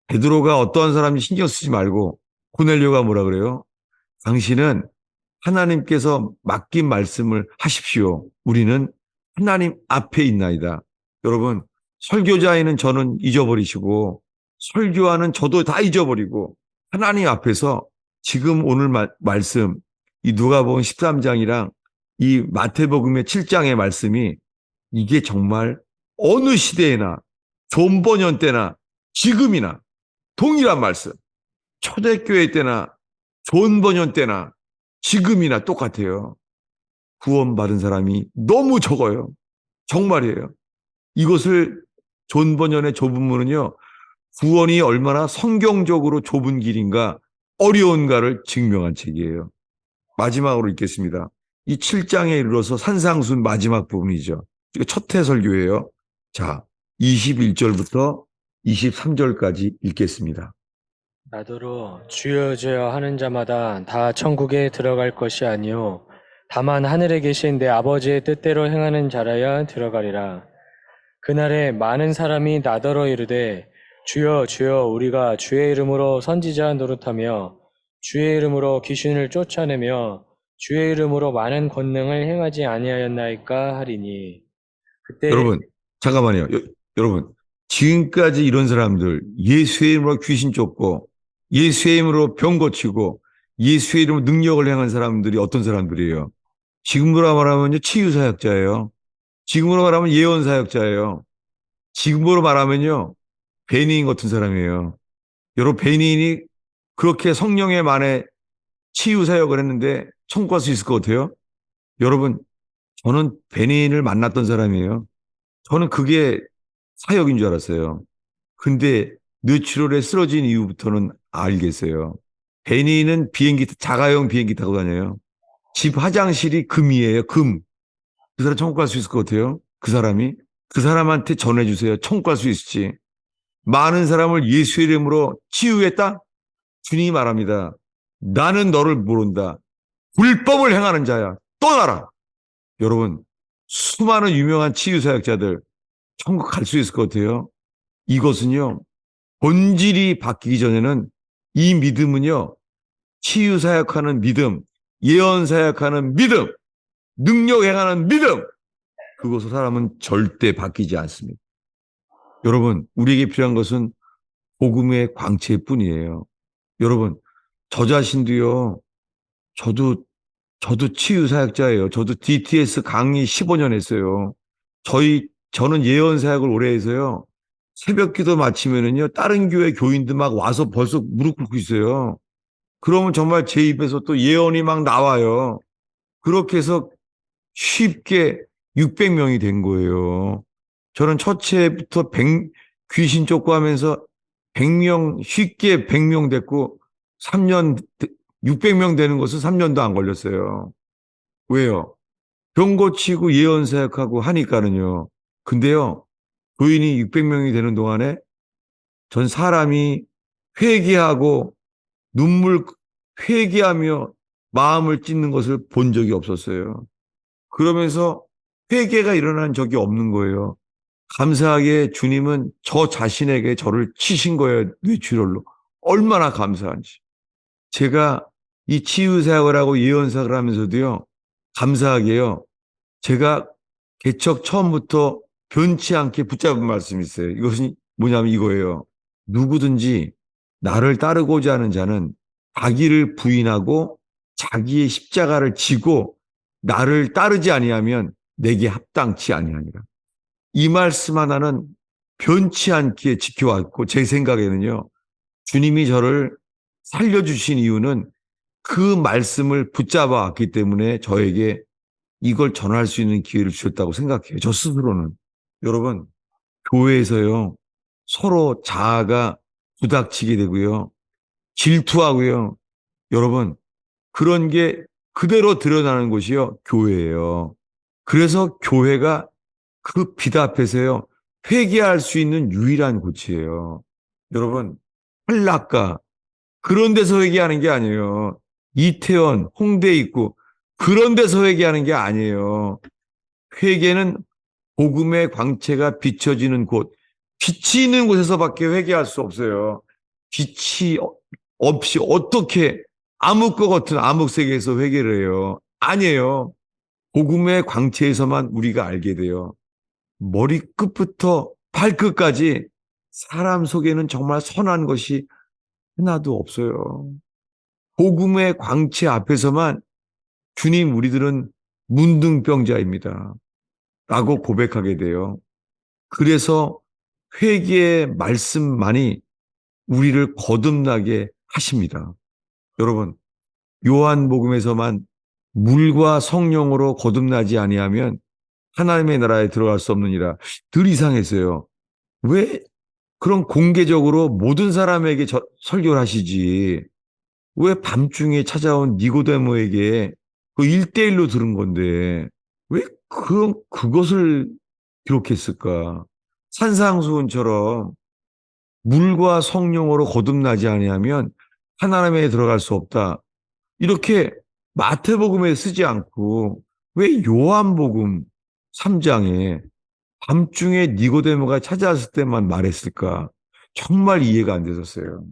베드로가 어떠한 사람인지 신경 쓰지 말고 고넬료가 뭐라 그래요? 당신은 하나님께서 맡긴 말씀을 하십시오. 우리는 하나님 앞에 있나이다. 여러분, 설교자에는 저는 잊어버리시고 설교하는 저도 다 잊어버리고 하나님 앞에서 지금 오늘 말씀, 이 누가복음 13장이랑 이 마태복음의 7장의 말씀이 이게 정말 어느 시대에나 존 번연 때나 지금이나 동일한 말씀. 초대교회 때나 존 번연 때나 지금이나 똑같아요. 구원받은 사람이 너무 적어요. 정말이에요. 이것을 존 번연의 좁은 문은요, 구원이 얼마나 성경적으로 좁은 길인가, 어려운가를 증명한 책이에요. 마지막으로 읽겠습니다. 이 7장에 이르러서 산상순 마지막 부분이죠. 이거 첫 해설교예요. 자, 21절부터 23절까지 읽겠습니다. 나더러 주여 주여 하는 자마다 다 천국에 들어갈 것이 아니요 다만 하늘에 계신 내 아버지의 뜻대로 행하는 자라야 들어가리라. 그날에 많은 사람이 나더러 이르되 주여 주여 우리가 주의 이름으로 선지자 노릇하며 주의 이름으로 귀신을 쫓아내며 주의 이름으로 많은 권능을 행하지 아니하였나이까 하리니 그때 여러분, 잠깐만요. 여러분, 지금까지 이런 사람들, 예수의 이름으로 귀신 쫓고, 예수의 이름으로 병 고치고, 예수의 이름으로 능력을 행한 사람들이 어떤 사람들이에요? 지금으로 말하면요, 치유사역자예요. 지금으로 말하면 예언사역자예요. 지금으로 말하면요, 베니인 같은 사람이에요. 여러분, 베니인이 그렇게 성령의 만에 치유사역을 했는데 천국 갈 수 있을 것 같아요? 여러분, 저는 베니인을 만났던 사람이에요. 저는 그게 사역인 줄 알았어요. 근데 뇌출혈에 쓰러진 이후부터는 알겠어요. 베니는 비행기, 자가용 비행기 타고 다녀요. 집 화장실이 금이에요, 금. 그 사람 천국 갈 수 있을 것 같아요? 그 사람이? 그 사람한테 전해주세요. 천국 갈 수 있을지. 많은 사람을 예수의 이름으로 치유했다? 주님이 말합니다. 나는 너를 모른다. 불법을 행하는 자야. 떠나라. 여러분, 수많은 유명한 치유사역자들 천국 갈 수 있을 것 같아요. 이것은요, 본질이 바뀌기 전에는 이 믿음은요, 치유사역하는 믿음, 예언사역하는 믿음, 능력 행하는 믿음, 그것으로 사람은 절대 바뀌지 않습니다. 여러분, 우리에게 필요한 것은 복음의 광채뿐이에요. 여러분, 저 자신도요, 저도 치유사역자예요. 저도 DTS 강의 15년 했어요. 저희 저는 예언 사역을 오래 해서요. 새벽 기도 마치면은요, 다른 교회 교인들 막 와서 벌써 무릎 꿇고 있어요. 그러면 정말 제 입에서 또 예언이 막 나와요. 그렇게 해서 쉽게 600명이 된 거예요. 저는 첫째부터 귀신 쫓고 하면서 100명, 쉽게 100명 됐고, 3년, 600명 되는 것은 3년도 안 걸렸어요. 왜요? 병 고치고 예언 사역하고 하니까는요. 근데요, 교인이 600명이 되는 동안에 전 사람이 회개하고 눈물 회개하며 마음을 찢는 것을 본 적이 없었어요. 그러면서 회개가 일어난 적이 없는 거예요. 감사하게 주님은 저 자신에게 저를 치신 거예요. 뇌출혈로. 얼마나 감사한지. 제가 이 치유사역을 하고 예언사역을 하면서도요. 감사하게요. 제가 개척 처음부터 변치 않게 붙잡은 말씀이 있어요. 이것은 뭐냐면 이거예요. 누구든지 나를 따르고자 하는 자는 자기를 부인하고 자기의 십자가를 지고 나를 따르지 아니하면 내게 합당치 아니하니라. 이 말씀 하나는 변치 않게 지켜왔고 제 생각에는요. 주님이 저를 살려주신 이유는 그 말씀을 붙잡아 왔기 때문에 저에게 이걸 전할 수 있는 기회를 주셨다고 생각해요. 저 스스로는. 여러분, 교회에서요. 서로 자아가 부닥치게 되고요. 질투하고요. 여러분, 그런 게 그대로 드러나는 곳이요. 교회예요. 그래서 교회가 그 빛 앞에서요. 회개할 수 있는 유일한 곳이에요. 여러분, 한락가 그런 데서 회개하는 게 아니에요. 이태원, 홍대 있고 그런 데서 회개하는 게 아니에요. 회개는 복음의 광채가 비춰지는 곳, 빛이 있는 곳에서밖에 회개할 수 없어요. 빛이 없이 어떻게 암흑과 같은 암흑 세계에서 회개를 해요? 아니에요. 복음의 광채에서만 우리가 알게 돼요. 머리끝부터 발끝까지 사람 속에는 정말 선한 것이 하나도 없어요. 복음의 광채 앞에서만 주님, 우리들은 문둥병자입니다. 라고 고백하게 돼요. 그래서 회개의 말씀만이 우리를 거듭나게 하십니다. 여러분, 요한복음에서만 물과 성령으로 거듭나지 아니하면 하나님의 나라에 들어갈 수 없느니라. 늘 이상했어요. 왜 그런 공개적으로 모든 사람에게 설교를 하시지? 왜 밤중에 찾아온 니고데모에게 그 1대1로 들은 건데 왜 그것을 기록했을까? 산상수훈처럼 물과 성령으로 거듭나지 아니하면 하나님에 들어갈 수 없다. 이렇게 마태복음에 쓰지 않고 왜 요한복음 3장에 밤중에 니고데모가 찾아왔을 때만 말했을까? 정말 이해가 안 됐었어요.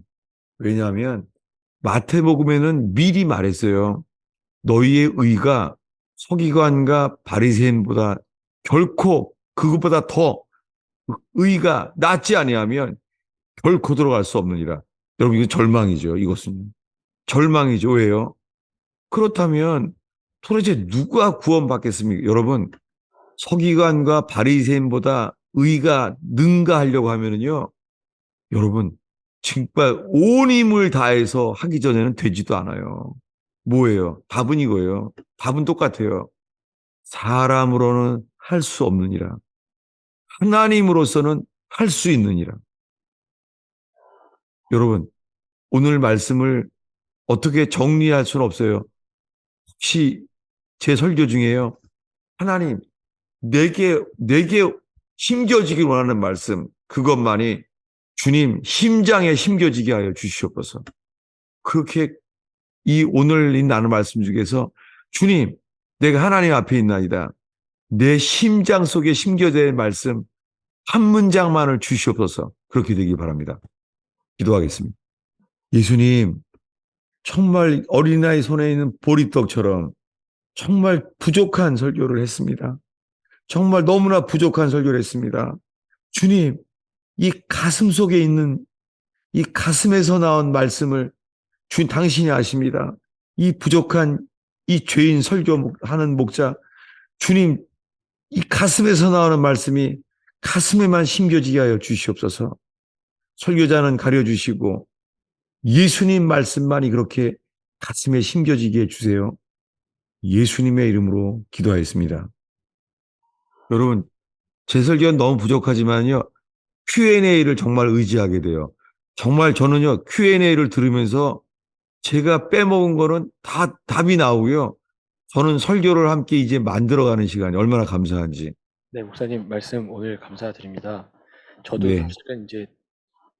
왜냐하면 마태복음에는 미리 말했어요. 너희의 의가 서기관과 바리새인보다 결코 그것보다 더 의가 낫지 아니하면 결코 들어갈 수 없느니라. 여러분 이거 절망이죠. 이것은 절망이죠. 왜요? 그렇다면 도대체 누가 구원받겠습니까? 여러분 서기관과 바리새인보다 의가 능가 하려고 하면은요. 여러분 정말 온 힘을 다해서 하기 전에는 되지도 않아요. 뭐예요? 답은 이거예요. 답은 똑같아요. 사람으로는 할 수 없느니라. 하나님으로서는 할 수 있느니라. 여러분, 오늘 말씀을 어떻게 정리할 수는 없어요. 혹시 제 설교 중에요. 하나님, 내게 심겨지길 원하는 말씀, 그것만이 주님 심장에 심겨지게 하여 주시옵소서. 그렇게 이 오늘 나눈 말씀 중에서 주님, 내가 하나님 앞에 있나이다. 내 심장 속에 심겨질 말씀 한 문장만을 주시옵소서. 그렇게 되기 바랍니다. 기도하겠습니다. 예수님, 정말 어린아이 손에 있는 보리떡처럼 정말 부족한 설교를 했습니다. 정말 너무나 부족한 설교를 했습니다. 주님, 이 가슴 속에 있는 이 가슴에서 나온 말씀을 주님 당신이 아십니다. 이 부족한 이 죄인 설교하는 목자 주님 이 가슴에서 나오는 말씀이 가슴에만 심겨지게 하여 주시옵소서. 설교자는 가려주시고 예수님 말씀만이 그렇게 가슴에 심겨지게 해주세요. 예수님의 이름으로 기도하였습니다. 여러분, 제 설교는 너무 부족하지만요. Q&A를 정말 의지하게 돼요. 정말 저는요, Q&A를 들으면서 제가 빼먹은 거는 다 답이 나오고요. 저는 설교를 함께 이제 만들어가는 시간이 얼마나 감사한지. 네, 목사님 말씀 오늘 감사드립니다. 저도 네, 사실은 이제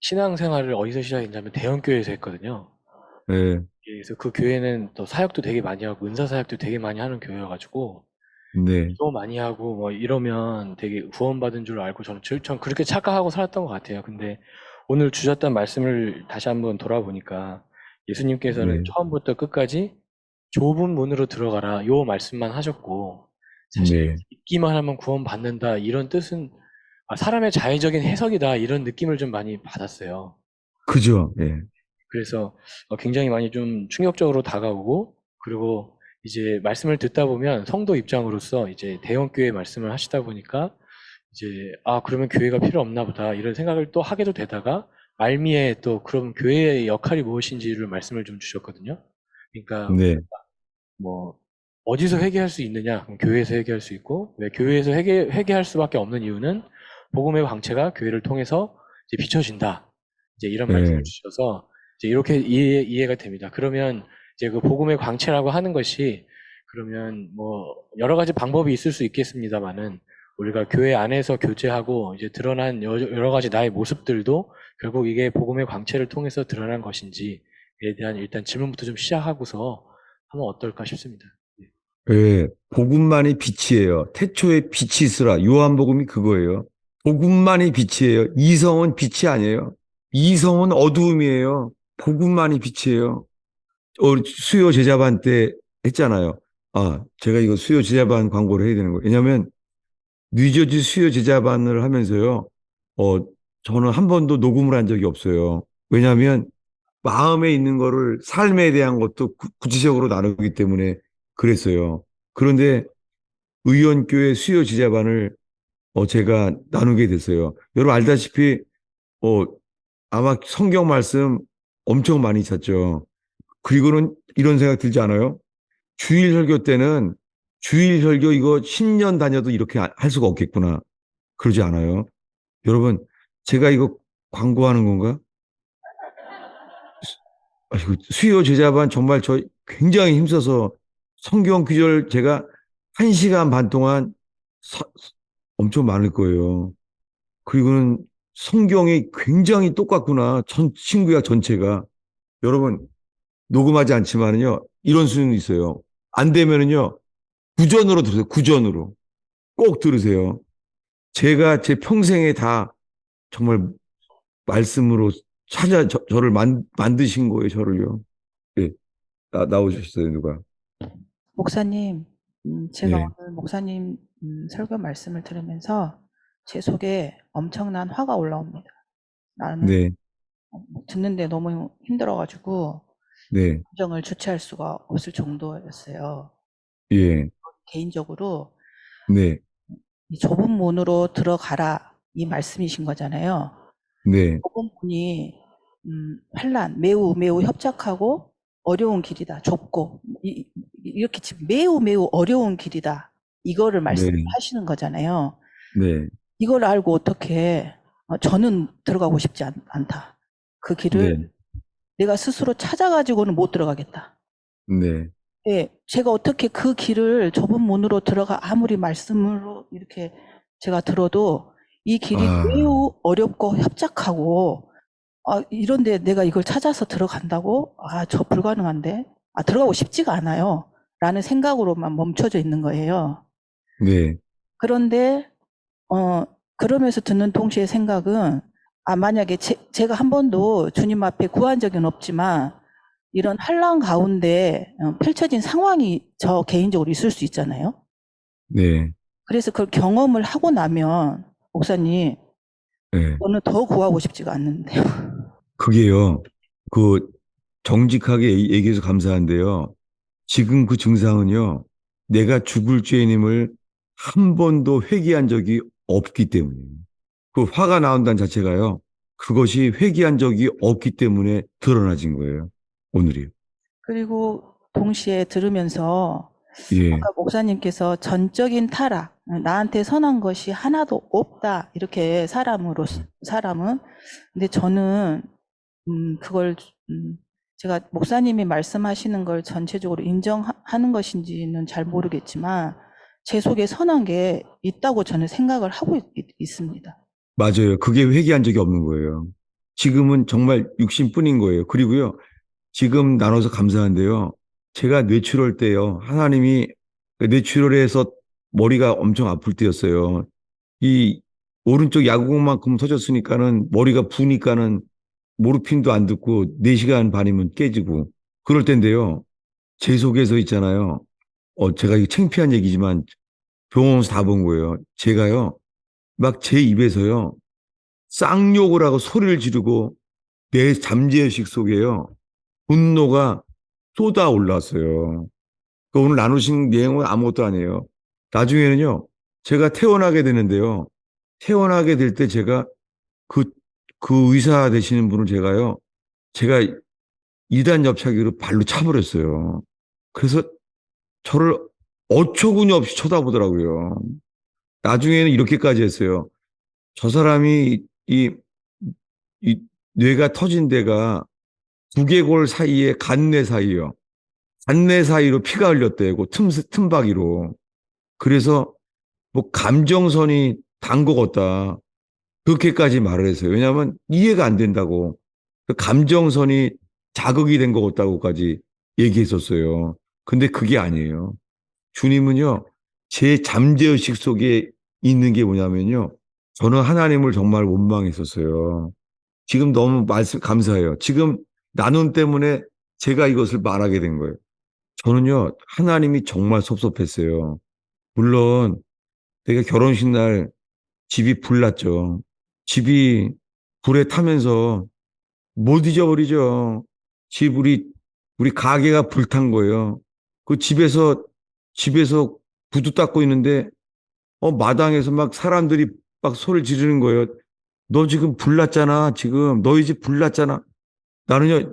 신앙생활을 어디서 시작했냐면 대형교회에서 했거든요. 네, 그래서 그 교회는 또 사역도 되게 많이 하고 은사 사역도 되게 많이 하는 교회여가지고 네, 기도 많이 하고 뭐 이러면 되게 구원받은 줄 알고 전 그렇게 착각하고 살았던 것 같아요. 근데 오늘 주셨던 말씀을 다시 한번 돌아보니까 예수님께서는 네, 처음부터 끝까지 좁은 문으로 들어가라 요 말씀만 하셨고 사실 네. 믿기만 하면 구원받는다 이런 뜻은 사람의 자의적인 해석이다 이런 느낌을 좀 많이 받았어요. 그죠? 예, 그래서 굉장히 많이 좀 충격적으로 다가오고 그리고 이제 말씀을 듣다 보면 성도 입장으로서 이제 대형교회 말씀을 하시다 보니까 이제 그러면 교회가 필요 없나 보다 이런 생각을 또 하게도 되다가 말미에 또 그럼 교회의 역할이 무엇인지를 말씀을 좀 주셨거든요. 그러니까 네, 뭐 어디서 회개할 수 있느냐? 그럼 교회에서 회개할 수 있고 왜 교회에서 회개할 수밖에 없는 이유는 복음의 광채가 교회를 통해서 이제 비춰진다. 이제 이런 말씀을 예, 주셔서 이제 이렇게 이해가 됩니다. 그러면 이제 그 복음의 광채라고 하는 것이 그러면 뭐 여러 가지 방법이 있을 수 있겠습니다만은 우리가 교회 안에서 교제하고 이제 드러난 여러 가지 나의 모습들도 결국 이게 복음의 광채를 통해서 드러난 것인지에 대한 일단 질문부터 좀 시작하고서 하면 어떨까 싶습니다. 네. 예. 복음만이 빛이에요. 태초에 빛이 있으라. 요한복음이 그거예요. 복음만이 빛이에요. 이성은 빛이 아니에요. 이성은 어두움이에요. 복음만이 빛이에요. 수요 제자반 때 했잖아요. 제가 이거 수요 제자반 광고를 해야 되는 거예요. 왜냐하면 뉴저지 수요 제자반을 하면서요. 어, 저는 한 번도 녹음을 한 적이 없어요. 왜냐하면 마음에 있는 거를 삶에 대한 것도 구체적으로 나누기 때문에 그랬어요. 그런데 의원교회 수요 제자반을 제가 나누게 됐어요. 여러분 알다시피 어, 아마 성경 말씀 엄청 많이 찾죠. 그리고는 이런 생각 들지 않아요? 주일 설교 때는 주일 설교 이거 10년 다녀도 이렇게 할 수가 없겠구나. 그러지 않아요? 여러분, 제가 이거 광고하는 건가? 이거 수요 제자반 정말 저 굉장히 힘써서 성경 구절 제가 1시간 반 동안 사- 엄청 많을 거예요. 그리고는 성경이 굉장히 똑같구나. 신구약 전체가. 여러분, 녹음하지 않지만은요, 이런 수준이 있어요. 안 되면은요, 구전으로 들으세요. 구전으로. 꼭 들으세요. 제가 제 평생에 다 정말 말씀으로 저를 만드신 거예요, 저를요. 예, 나오셨어요, 누가. 목사님, 제가 예, 오늘 목사님 설교 말씀을 들으면서 제 속에 엄청난 화가 올라옵니다. 나는 네, 듣는데 너무 힘들어가지고 네, 감정을 주체할 수가 없을 정도였어요. 예, 개인적으로 네, 이 좁은 문으로 들어가라 이 말씀이신 거잖아요. 네, 좁은 문이 환란, 매우 매우 협착하고 어려운 길이다. 좁고 이렇게 지금 매우 매우 어려운 길이다. 이거를 네, 말씀하시는 거잖아요. 네, 이걸 알고 어떻게 저는 들어가고 싶지 않다. 그 길을 네, 내가 스스로 찾아가지고는 못 들어가겠다. 네. 예, 제가 어떻게 그 길을 좁은 문으로 들어가 아무리 말씀으로 이렇게 제가 들어도 이 길이 아, 매우 어렵고 협착하고 이런데 내가 이걸 찾아서 들어간다고? 저 불가능한데? 들어가고 싶지가 않아요. 라는 생각으로만 멈춰져 있는 거예요. 네, 그런데 그러면서 듣는 동시에 생각은 만약에 제가 한 번도 주님 앞에 구한 적은 없지만 이런 환란 가운데 펼쳐진 상황이 저 개인적으로 있을 수 있잖아요. 네, 그래서 그걸 경험을 하고 나면 목사님 네. 저는 더 구하고 싶지가 않는데요. 그게요, 그, 정직하게 얘기해서 감사한데요. 지금 그 증상은요, 내가 죽을 죄인임을 한 번도 회개한 적이 없기 때문이에요. 그 화가 나온다는 자체가요. 그것이 회개한 적이 없기 때문에 드러나진 거예요. 오늘이요. 그리고 동시에 들으면서 예, 아까 목사님께서 전적인 타락, 나한테 선한 것이 하나도 없다. 이렇게 사람은. 근데 저는, 그걸, 제가 목사님이 말씀하시는 걸 전체적으로 인정하는 것인지는 잘 모르겠지만, 제 속에 선한 게 있다고 저는 생각을 하고 있습니다. 맞아요. 그게 회개한 적이 없는 거예요. 지금은 정말 육신뿐인 거예요. 그리고요, 지금 나눠서 감사한데요. 제가 뇌출혈 때요, 하나님이 뇌출혈에서 머리가 엄청 아플 때였어요. 이 오른쪽 야구공만큼 터졌으니까는 머리가 부니까는 모르핀도 안 듣고 4시간 반이면 깨지고 그럴 텐데요. 제 속에서 있잖아요. 제가 이게 창피한 얘기지만 병원에서 다 본 거예요. 제가요. 막 제 입에서요. 쌍욕을 하고 소리를 지르고 내 잠재의식 속에요. 분노가 쏟아 올랐어요. 오늘 나누신 내용은 아무것도 아니에요. 나중에는요. 제가 태어나게 되는데요. 태어나게 될 때 제가 그, 그 의사 되시는 분을 제가 이단 옆차기로 발로 차버렸어요. 그래서 저를 어처구니 없이 쳐다보더라고요. 나중에는 이렇게까지 했어요. 저 사람이 이 뇌가 터진 데가 두개골 사이에 간내 사이요. 간내 사이로 피가 흘렸대고 틈바기로. 그래서 뭐 감정선이 단 것 같다. 그렇게까지 말을 했어요. 왜냐하면 이해가 안 된다고. 그 감정선이 자극이 된 것 같다고까지 얘기했었어요. 근데 그게 아니에요. 주님은요, 제 잠재의식 속에 있는 게 뭐냐면요. 저는 하나님을 정말 원망했었어요. 지금 너무 말씀 감사해요. 지금 나눔 때문에 제가 이것을 말하게 된 거예요. 저는요, 하나님이 정말 섭섭했어요. 물론 내가 결혼식 날 집이 불났죠. 집이 불에 타면서 못 잊어버리죠. 우리 가게가 불탄 거예요. 그 집에서 구두 닦고 있는데, 마당에서 막 사람들이 막 소리를 지르는 거예요. 너 지금 불났잖아. 지금 너희 집 불났잖아. 나는요,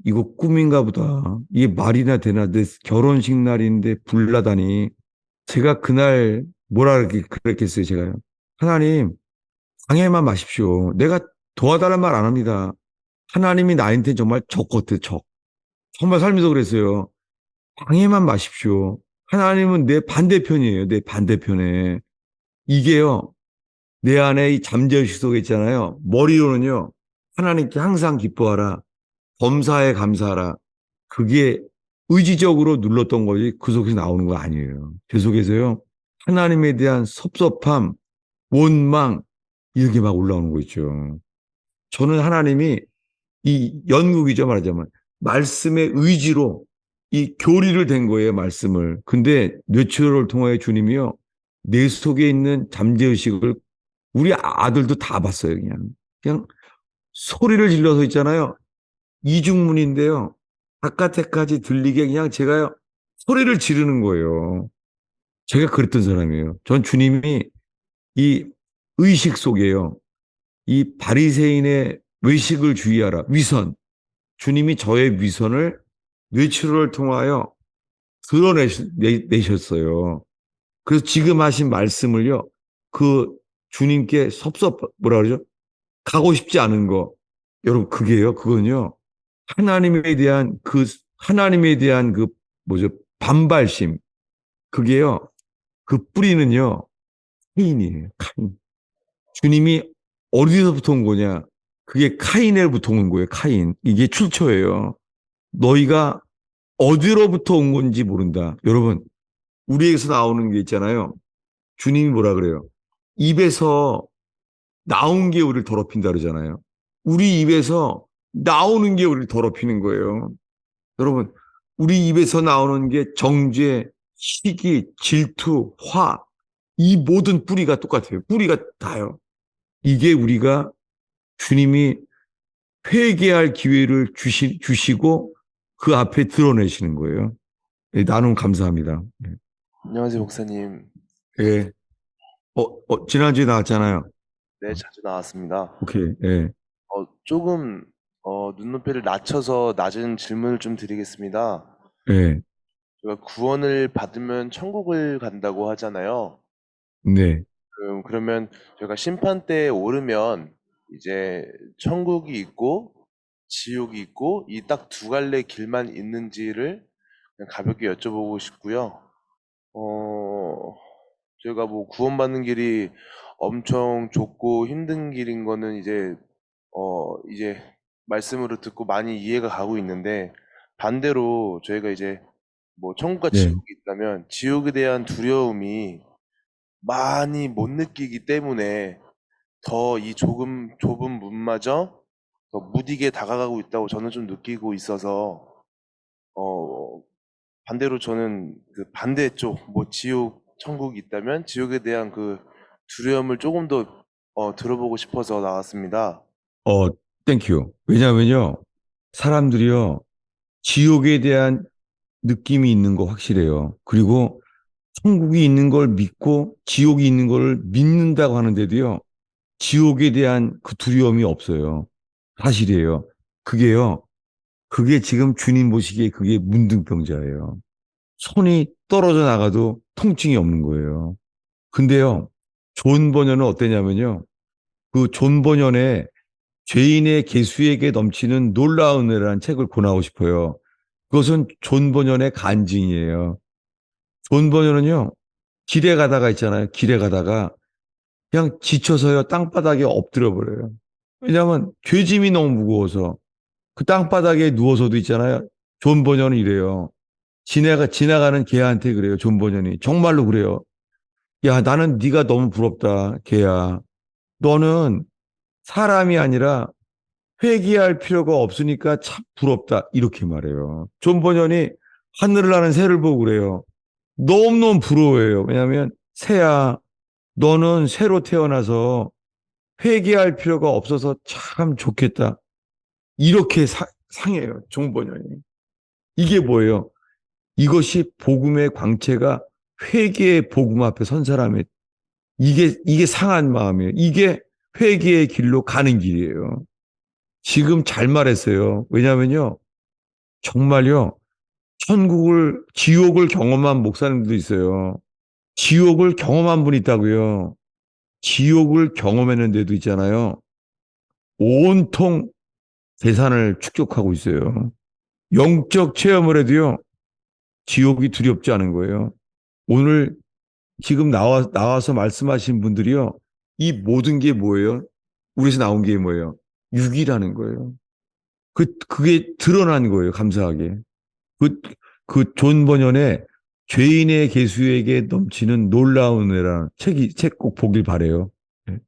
이거 꿈인가 보다. 이게 말이나 되나. 내 결혼식 날인데 불나다니. 제가 그날 뭐라 그랬겠어요, 제가요. 하나님, 방해만 마십시오. 내가 도와달라는 말 안 합니다. 하나님이 나한테 정말 적 같아, 적. 정말 살면서 그랬어요. 방해만 마십시오. 하나님은 내 반대편이에요, 내 반대편에. 이게요, 내 안에 이 잠재의식 속에 있잖아요. 머리로는요, 하나님께 항상 기뻐하라. 범사에 감사하라. 그게 의지적으로 눌렀던 거지 그 속에서 나오는 거 아니에요. 제 속에서요. 하나님에 대한 섭섭함, 원망 이렇게 막 올라오는 거 있죠. 저는 하나님이 이 연국이죠 말하자면 말씀의 의지로 이 교리를 된 거예요 말씀을. 근데 뇌출혈을 통하여 주님이요 내 속에 있는 잠재의식을 우리 아들도 다 봤어요 그냥 소리를 질러서 있잖아요. 이중문인데요. 바깥에까지 들리게 그냥 제가요, 소리를 지르는 거예요. 제가 그랬던 사람이에요. 전 주님이 이 의식 속에요. 이 바리새인의 외식을 주의하라. 위선. 주님이 저의 위선을 뇌출혈을 통하여 드러내셨어요. 그래서 지금 하신 말씀을요. 그 주님께 뭐라 그러죠? 가고 싶지 않은 거. 여러분, 그건요. 하나님에 대한 그, 뭐죠, 반발심. 그게요, 그 뿌리는요, 카인이에요, 카인. 주님이 어디서부터 온 거냐? 그게 카인에부터 온 거예요, 카인. 이게 출처예요. 너희가 어디로부터 온 건지 모른다. 여러분, 우리에게서 나오는 게 있잖아요. 주님이 뭐라 그래요? 입에서 나온 게 우리를 더럽힌다 그러잖아요. 우리 입에서 나오는 게 우리를 더럽히는 거예요. 여러분, 우리 입에서 나오는 게 정죄, 시기, 질투, 화, 이 모든 뿌리가 똑같아요. 뿌리가 다요. 이게 우리가 주님이 회개할 기회를 주시고 그 앞에 드러내시는 거예요. 예, 나눔 감사합니다. 안녕하세요, 목사님. 예. 지난주에 나왔잖아요. 네, 자주 나왔습니다. 오케이, 예, 조금 눈높이를 낮춰서 낮은 질문을 좀 드리겠습니다. 예, 제가 구원을 받으면 천국을 간다고 하잖아요. 네, 그러면 저희가 심판대에 오르면 이제 천국이 있고 지옥이 있고 이 딱 두 갈래 길만 있는지를 그냥 가볍게 여쭤보고 싶고요. 저희가 뭐 구원받는 길이 엄청 좁고 힘든 길인 거는 이제 말씀으로 듣고 많이 이해가 가고 있는데 반대로 저희가 이제 뭐 천국과 네, 지옥이 있다면 지옥에 대한 두려움이 많이 못 느끼기 때문에 더 이 좁은 문마저 더 무디게 다가가고 있다고 저는 좀 느끼고 있어서 어, 반대로 저는 그 반대쪽 뭐 지옥, 천국이 있다면 지옥에 대한 그 두려움을 조금 더 들어보고 싶어서 나왔습니다. 어, 땡큐. 왜냐면요, 사람들이요, 지옥에 대한 느낌이 있는 거 확실해요. 그리고 천국이 있는 걸 믿고 지옥이 있는 걸 믿는다고 하는데도요, 지옥에 대한 그 두려움이 없어요. 사실이에요. 그게요, 그게 지금 주님 보시기에 그게 문둥병자예요. 손이 떨어져 나가도 통증이 없는 거예요. 근데요, 존 버년은 어땠냐면요, 그 존 버년의 죄인의 개수에게 넘치는 놀라운 은혜라는 책을 권하고 싶어요. 그것은 존 버년의 간증이에요. 존 버년은요, 길에 가다가 있잖아요. 길에 가다가 그냥 지쳐서요, 땅바닥에 엎드려 버려요. 왜냐하면 죄짐이 너무 무거워서 그 땅바닥에 누워서도 있잖아요. 존 버년은 이래요. 지나가는 개한테 그래요. 존 버년이 정말로 그래요. 야, 나는 네가 너무 부럽다, 개야. 너는 사람이 아니라 회개할 필요가 없으니까 참 부럽다. 이렇게 말해요. 존 버년이 하늘을 나는 새를 보고 그래요. 너무너무 부러워해요. 왜냐하면 새야, 너는 새로 태어나서 회개할 필요가 없어서 참 좋겠다. 이렇게 상해요. 존 버년이. 이게 뭐예요? 이것이 복음의 광채가 회개의 복음 앞에 선 사람의 이게 상한 마음이에요. 이게 회개의 길로 가는 길이에요. 지금 잘 말했어요. 왜냐면요. 정말요. 지옥을 경험한 목사님들도 있어요. 지옥을 경험한 분이 있다고요. 지옥을 경험했는데도 있잖아요. 온통 재산을 축적하고 있어요. 영적 체험을 해도요. 지옥이 두렵지 않은 거예요. 오늘 지금 나와서 말씀하신 분들이요. 이 모든 게 뭐예요? 우리에서 나온 게 뭐예요? 육이라는 거예요. 그게 드러난 거예요. 감사하게. 그 존 버년의 죄인의 개수에게 넘치는 놀라운 은혜라는 책 꼭 보길 바래요. 네.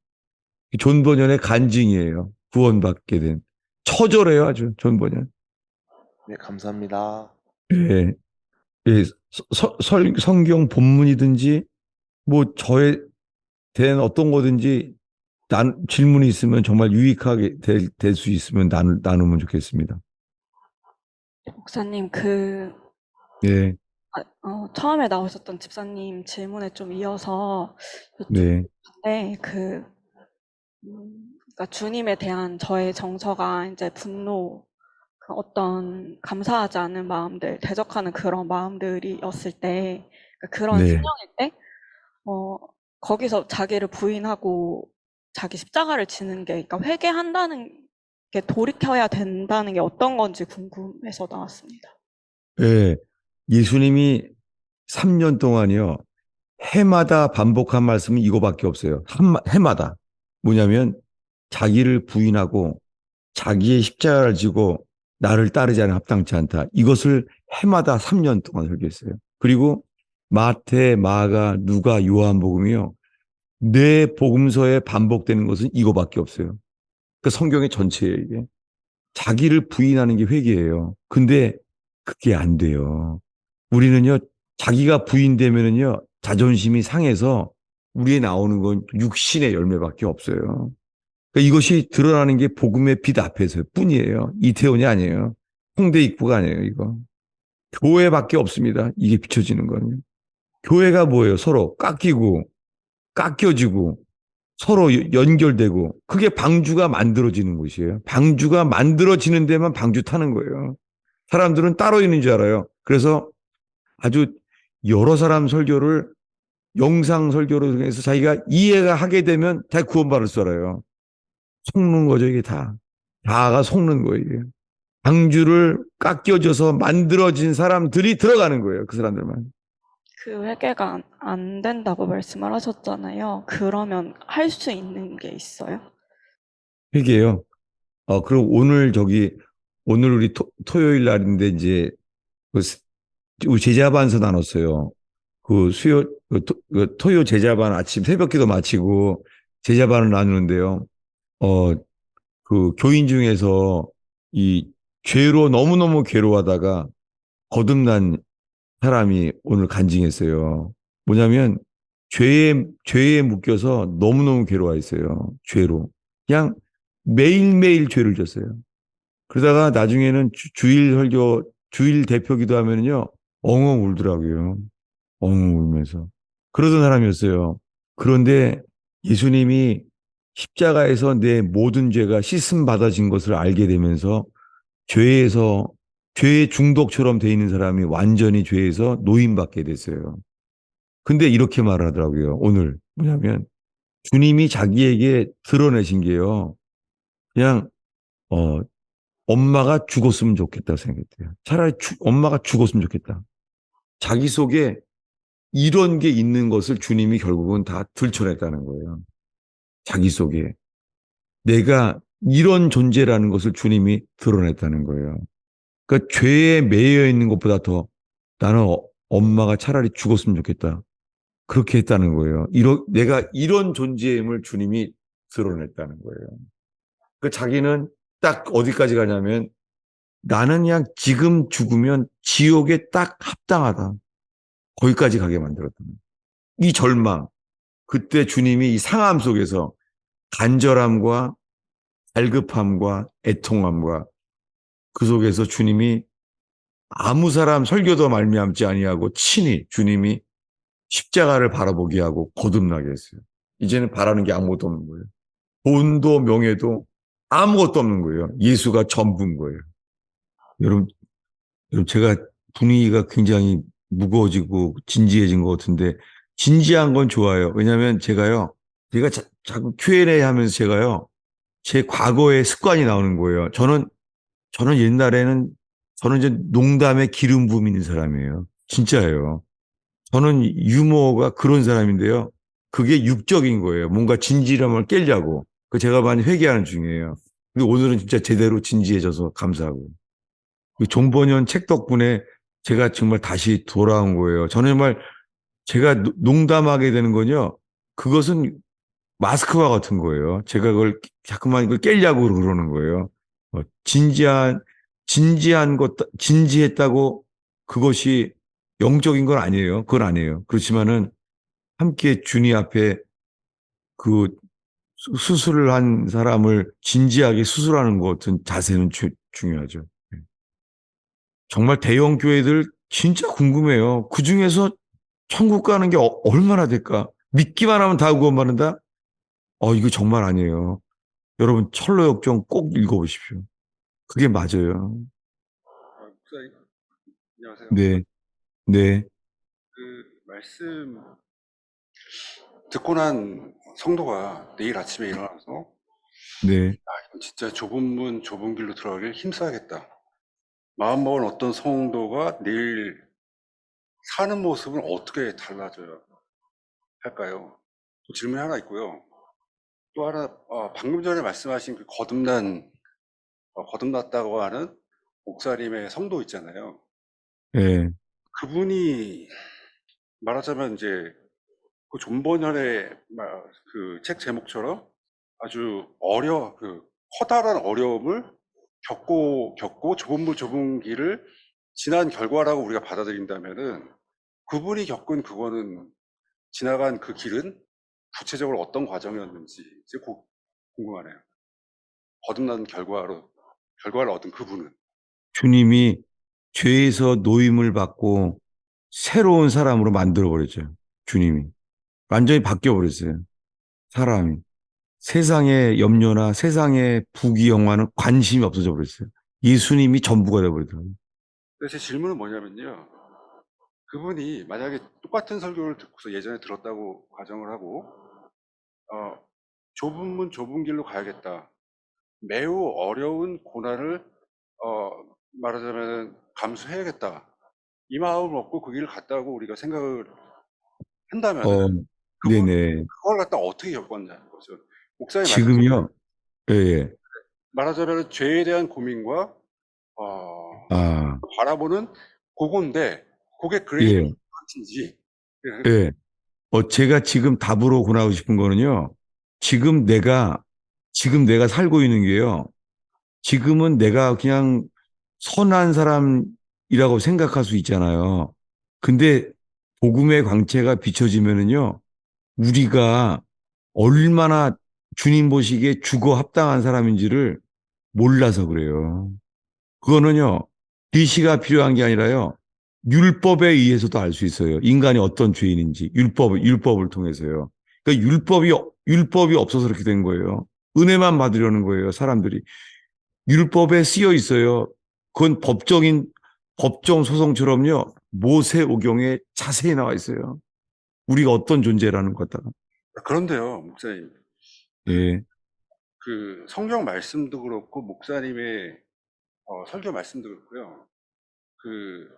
존 버년의 간증이에요. 구원받게 된. 처절해요, 아주, 존 버년. 네, 감사합니다. 예, 예, 성경 본문이든지, 뭐, 저에 대한 어떤 거든지, 질문이 있으면 정말 유익하게 될 수 있으면 나누면 좋겠습니다. 목사님, 예, 처음에 나오셨던 집사님 질문에 좀 이어서 네, 여쭙는데, 그러니까 주님에 대한 저의 정서가 이제 분노, 어떤 감사하지 않은 마음들, 대적하는 그런 마음들이었을 때, 그런 네. 상황일 때, 거기서 자기를 부인하고 자기 십자가를 지는 게, 그러니까 회개한다는 게 돌이켜야 된다는 게 어떤 건지 궁금해서 나왔습니다. 예, 예수님이 3년 동안이요. 해마다 반복한 말씀은 이거밖에 없어요. 해마다. 뭐냐면 자기를 부인하고 자기의 십자가를 지고 나를 따르지 않으면 합당치 않다. 이것을 해마다 3년 동안 설교했어요. 그리고 마태, 마가, 누가, 요한복음이요. 내 복음서에 반복되는 것은 이거밖에 없어요. 그 성경의 전체예요, 이게. 자기를 부인하는 게 회개예요. 근데 그게 안 돼요. 우리는요, 자기가 부인되면은요, 자존심이 상해서 우리에 나오는 건 육신의 열매밖에 없어요. 그러니까 이것이 드러나는 게 복음의 빛 앞에서 뿐이에요. 이태원이 아니에요. 홍대 입구가 아니에요, 이거. 교회밖에 없습니다. 이게 비춰지는 거는요. 교회가 뭐예요? 서로 깎이고, 깎여지고, 서로 연결되고 그게 방주가 만들어지는 곳이에요. 방주가 만들어지는 데만 방주 타는 거예요. 사람들은 따로 있는 줄 알아요. 그래서 아주 여러 사람 설교를 영상 설교로 해서 자기가 이해가 하게 되면 다 구원받을 줄 알아요. 속는 거죠, 이게 다. 다가 속는 거예요. 이게. 방주를 깎여줘서 만들어진 사람들이 들어가는 거예요. 그 사람들만. 그 회개가 안 된다고 말씀을 하셨잖아요. 그러면 할 수 있는 게 있어요? 회개요. 그럼 오늘 우리 토요일 날인데 이제 그 우리 제자반서 나눴어요. 토요 제자반 아침 새벽기도 마치고 제자반을 나누는데요. 어, 그 교인 중에서 이 죄로 너무너무 괴로워하다가 거듭난 사람이 오늘 간증했어요. 뭐냐면 죄에 묶여서 너무너무 괴로워했어요. 죄로. 그냥 매일매일 죄를 졌어요. 그러다가 나중에는 주일 대표 기도하면요. 엉엉 울더라고요. 엉엉 울면서. 그러던 사람이었어요. 그런데 예수님이 십자가에서 내 모든 죄가 씻음 받아진 것을 알게 되면서 죄에서 죄의 중독처럼 돼 있는 사람이 완전히 죄에서 노인받게 됐어요. 근데 이렇게 말하더라고요. 오늘 뭐냐면 주님이 자기에게 드러내신 게요. 그냥 어, 엄마가 죽었으면 좋겠다고 생각했대요. 차라리 엄마가 죽었으면 좋겠다. 자기 속에 이런 게 있는 것을 주님이 결국은 다 들춰냈다는 거예요. 자기 속에. 내가 이런 존재라는 것을 주님이 드러냈다는 거예요. 그러니까 죄에 매여 있는 것보다 더 나는 엄마가 차라리 죽었으면 좋겠다. 그렇게 했다는 거예요. 내가 이런 존재임을 주님이 드러냈다는 거예요. 그 자기는 딱 어디까지 가냐면 나는 그냥 지금 죽으면 지옥에 딱 합당하다. 거기까지 가게 만들었다. 이 절망. 그때 주님이 이 상함 속에서 간절함과 갈급함과 애통함과 그 속에서 주님이 아무 사람 설교도 말미암지 아니하고 친히 주님이 십자가를 바라보게 하고 거듭나게 했어요. 이제는 바라는 게 아무것도 없는 거예요. 돈도 명예도 아무것도 없는 거예요. 예수가 전부인 거예요. 여러분 제가 분위기가 굉장히 무거워지고 진지해진 것 같은데 진지한 건 좋아요. 왜냐하면 제가 자꾸 Q&A 하면서 제 과거의 습관이 나오는 거예요. 저는 옛날에는 저는 이제 농담에 기름 부음이 있는 사람이에요. 진짜예요. 저는 유머가 그런 사람인데요. 그게 육적인 거예요. 뭔가 진지함을 깨려고. 그 제가 많이 회개하는 중이에요. 근데 오늘은 진짜 제대로 진지해져서 감사하고. 그 종본연 책 덕분에 제가 정말 다시 돌아온 거예요. 저는 정말 제가 농담하게 되는 건요. 그것은 마스크와 같은 거예요. 제가 그걸 자꾸만 이걸 깨려고 그러는 거예요. 진지했다고 그것이 영적인 건 아니에요. 그건 아니에요. 그렇지만은 함께 주님 앞에 그 수술을 한 사람을 진지하게 수술하는 것 같은 자세는 중요하죠. 정말 대형 교회들 진짜 궁금해요. 그 중에서 천국 가는 게 얼마나 될까? 믿기만 하면 다 구원받는다? 이거 정말 아니에요. 여러분 철로역정 꼭 읽어보십시오. 그게 맞아요. 목사님, 안녕하세요. 네, 네, 그 말씀 듣고 난 성도가 내일 아침에 일어나서 네, 이건 진짜 좁은 문, 좁은 길로 들어가길 힘써야겠다. 마음먹은 어떤 성도가 내일 사는 모습은 어떻게 달라져야 할까요? 또 질문이 하나 있고요. 또 하나, 방금 전에 말씀하신 그 거듭났다고 하는 목사님의 성도 있잖아요. 네, 그분이 말하자면 이제 그 존 번연의 그 책 제목처럼 아주 커다란 어려움을 겪고 좁은 물 좁은 길을 지난 결과라고 우리가 받아들인다면은 그분이 겪은 그거는 지나간 그 길은 구체적으로 어떤 과정이었는지 이제 궁금하네요. 거듭난 결과를 얻은 그분은. 주님이 죄에서 노임을 받고 새로운 사람으로 만들어버렸죠. 주님이. 완전히 바뀌어버렸어요. 사람이. 세상의 염려나 세상의 부귀영화는 관심이 없어져 버렸어요. 예수님이 전부가 돼버리더라고요. 그래서 제 질문은 뭐냐면요. 그분이 만약에 똑같은 설교를 듣고서 예전에 들었다고 가정을 하고, 좁은 문 좁은 길로 가야겠다. 매우 어려운 고난을, 말하자면 감수해야겠다. 이 마음을 먹고 그 길을 갔다고 우리가 생각을 어, 한다면은, 그분, 네네. 그걸 갖다 어떻게 겪었냐는 거죠. 목사님 말씀처럼 지금요, 예, 예. 말하자면 죄에 대한 고민과, 아, 바라보는 그건데, 그게 그레이드 예, 컨텐츠인지, 예. 제가 지금 답으로 권하고 싶은 거는요, 지금 내가 살고 있는 게요, 지금은 내가 그냥 선한 사람이라고 생각할 수 있잖아요. 근데 복음의 광채가 비춰지면은요, 우리가 얼마나 주님 보시기에 죽어 합당한 사람인지를 몰라서 그래요. 그거는요, 계시가 필요한 게 아니라요, 율법에 의해서도 알 수 있어요. 인간이 어떤 죄인인지, 율법을 통해서요. 그러니까 율법이 없어서 그렇게 된 거예요. 은혜만 받으려는 거예요, 사람들이. 율법에 쓰여 있어요. 그건 법정 소송처럼요, 모세오경에 자세히 나와 있어요. 우리가 어떤 존재라는 것 같다가. 그런데요, 목사님. 예, 그 성경 말씀도 그렇고, 목사님의 설교 말씀도 그렇고요. 그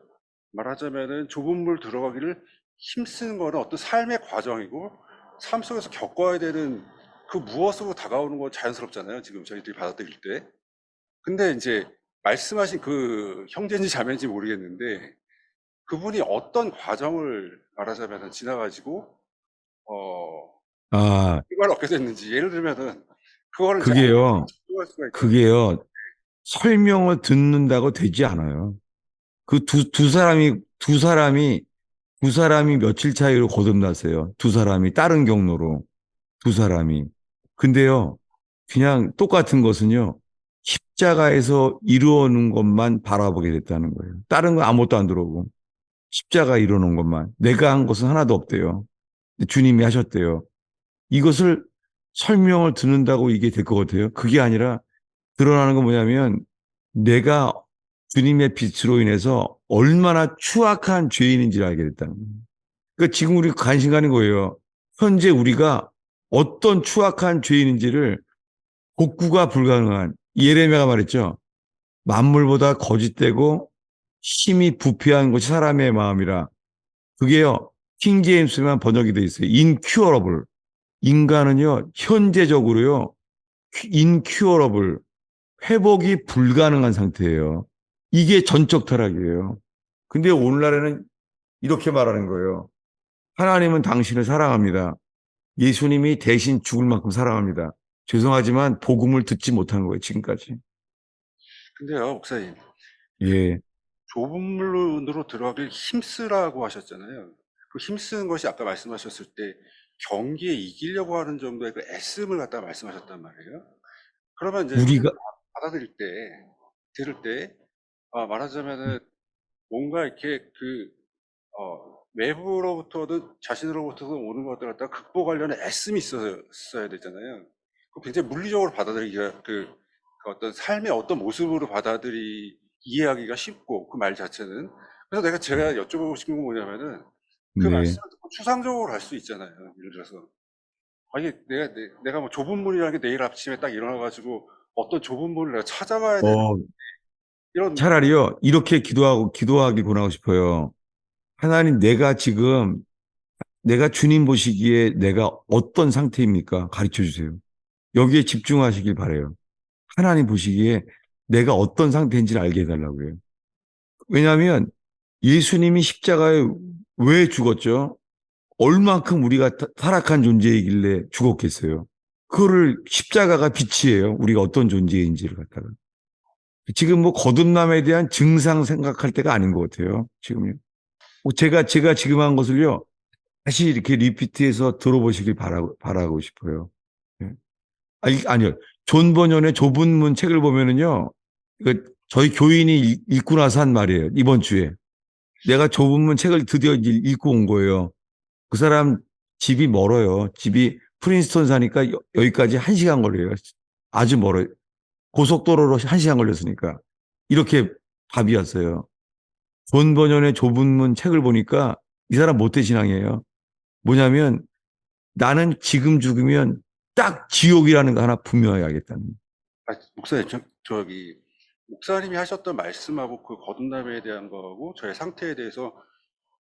말하자면은 좁은 물 들어가기를 힘쓰는 거는 어떤 삶의 과정이고, 삶 속에서 겪어야 되는 그 무엇으로 다가오는 건 자연스럽잖아요. 지금 저희들이 받아들일 때. 근데 이제 말씀하신 그 형제인지 자매인지 모르겠는데, 그분이 어떤 과정을 말하자면은 지나가지고 아, 이걸 얻게 됐는지, 예를 들면은 그거를 이제 그게요, 할 수가 있거든요. 그게요, 설명을 듣는다고 되지 않아요. 그 두 사람이 며칠 차이로 거듭났어요. 두 사람이 다른 경로로, 두 사람이. 근데요, 그냥 똑같은 것은요, 십자가에서 이루어놓은 것만 바라보게 됐다는 거예요. 다른 거 아무것도 안 들어오고, 십자가 이루어놓은 것만. 내가 한 것은 하나도 없대요. 주님이 하셨대요. 이것을 설명을 듣는다고 이게 될 것 같아요. 그게 아니라 드러나는 건 뭐냐면, 내가 주님의 빛으로 인해서 얼마나 추악한 죄인인지를 알게 됐다는 거예요. 그러니까 지금 우리 관심 가는 거예요. 현재 우리가 어떤 추악한 죄인인지를 복구가 불가능한, 예레미야가 말했죠. 만물보다 거짓되고 힘이 부패한 것이 사람의 마음이라. 그게요, 킹제임스만 번역이 돼 있어요. incurable. 인간은요, 현재적으로요, incurable. 회복이 불가능한 상태예요. 이게 전적 타락이에요. 근데 오늘날에는 이렇게 말하는 거예요. 하나님은 당신을 사랑합니다. 예수님이 대신 죽을 만큼 사랑합니다. 죄송하지만 복음을 듣지 못한 거예요, 지금까지. 근데요, 목사님, 예, 좁은 물로 들어가길 힘쓰라고 하셨잖아요. 그 힘쓰는 것이 아까 말씀하셨을 때 경기에 이기려고 하는 정도의 그 애씀을 갖다 말씀하셨단 말이에요. 그러면 이제 우리가, 받아들일 때, 들을 때, 말하자면은 뭔가 이렇게 외부로부터든 자신으로부터든 오는 것들 갖다 극복하려는 애씀이 있어야 되잖아요. 그 굉장히 물리적으로 받아들이기가 그 어떤 삶의 어떤 모습으로 이해하기가 쉽고 그 말 자체는. 그래서 제가 여쭤보고 싶은 건 뭐냐면은 그 네. 말씀을 듣고 추상적으로 갈 수 있잖아요. 예를 들어서 아니 내가 뭐 좁은 문이라는 게 내일 아침에 딱 일어나가지고 어떤 좁은 문을 내가 찾아가야 되는 어, 이런. 차라리요, 이렇게 기도하기 권하고 싶어요. 하나님, 내가 주님 보시기에 내가 어떤 상태입니까? 가르쳐 주세요. 여기에 집중하시길 바래요. 하나님 보시기에 내가 어떤 상태인지를 알게 해달라고요. 왜냐하면 예수님이 십자가에 왜 죽었죠? 얼만큼 우리가 타락한 존재이길래 죽었겠어요. 그거를 십자가가 빛이에요. 우리가 어떤 존재인지를 갖다가. 지금 뭐 거듭남에 대한 증상 생각할 때가 아닌 것 같아요. 지금요. 제가 지금 한 것을요, 다시 이렇게 리피트해서 들어보시길 바라고 싶어요. 예. 아니요. 존 버년의 좁은 문 책을 보면은요, 이거 저희 교인이 읽고 나서 한 말이에요. 이번 주에. 내가 좁은 문 책을 드디어 읽고 온 거예요. 그 사람 집이 멀어요. 집이 프린스턴 사니까 여기까지 1시간 걸려요. 아주 멀어요. 고속도로로 1시간 걸렸으니까. 이렇게 답이었어요. 존 버년의 좁은 문 책을 보니까 이 사람 모태신앙이에요. 뭐냐면 나는 지금 죽으면 딱 지옥이라는 거 하나 분명하게 알겠다는 거예요. 목사님, 저기 목사님이 하셨던 말씀하고 그 거듭남에 대한 거하고 저의 상태에 대해서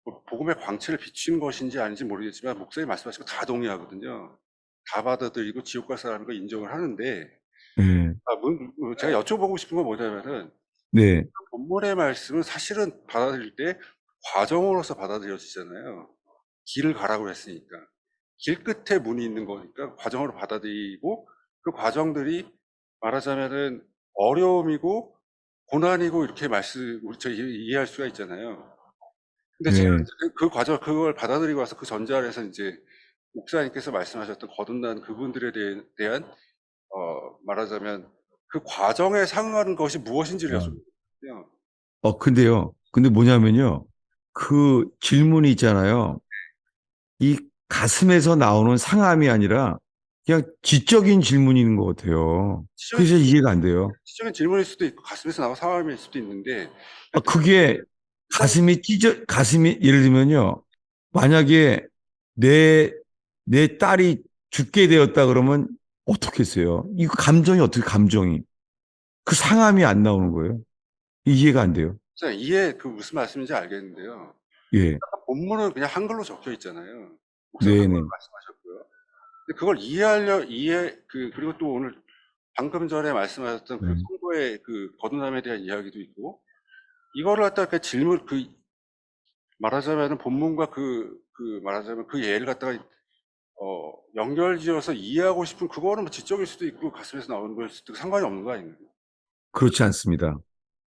뭐 복음의 광채를 비춘 것인지 아닌지 모르겠지만 목사님 말씀하신 거 다 동의하거든요. 다 받아들이고 지옥 갈 사람인 거 인정을 하는데 네. 제가 여쭤보고 싶은 건 뭐냐면은 네. 본문의 말씀은 사실은 받아들일 때 과정으로서 받아들여지잖아요. 길을 가라고 했으니까. 길 끝에 문이 있는 거니까 과정으로 받아들이고 그 과정들이 말하자면은 어려움이고 고난이고 이렇게 저희 이해할 수가 있잖아요. 근데 제가 네. 그 과정, 그걸 받아들이고 와서 그 전자에서 이제 목사님께서 말씀하셨던 거듭난 그분들에 대한, 말하자면 그 과정에 상응하는 것이 무엇인지를 여쭤보거든요. 근데 뭐냐면요. 그 질문이 있잖아요. 이 가슴에서 나오는 상함이 아니라 그냥 지적인 질문인 것 같아요. 그래서 이해가 안 돼요. 시적인 질문일 수도 있고 가슴에서 나온 상황일 수도 있는데 그게 가슴이 예를 들면요. 만약에 내 딸이 죽게 되었다 그러면 어떻게 했어요? 이 감정이 어떻게 감정이? 그 상함이 안 나오는 거예요. 이해가 안 돼요. 그 무슨 말씀인지 알겠는데요. 예. 본문은 그냥 한글로 적혀 있잖아요. 목사님 네네. 한글로 말씀하셨고요. 근데 그걸 그리고 또 오늘 방금 전에 말씀하셨던 그 성도의 그 거듭남에 대한 이야기도 있고, 이거를 갖다가 말하자면은 본문과 말하자면 그 예를 갖다가 연결지어서 이해하고 싶은 그거는 뭐 지적일 수도 있고 가슴에서 나오는 걸 수도 있고 상관이 없는 거 아닌가요? 그렇지 않습니다.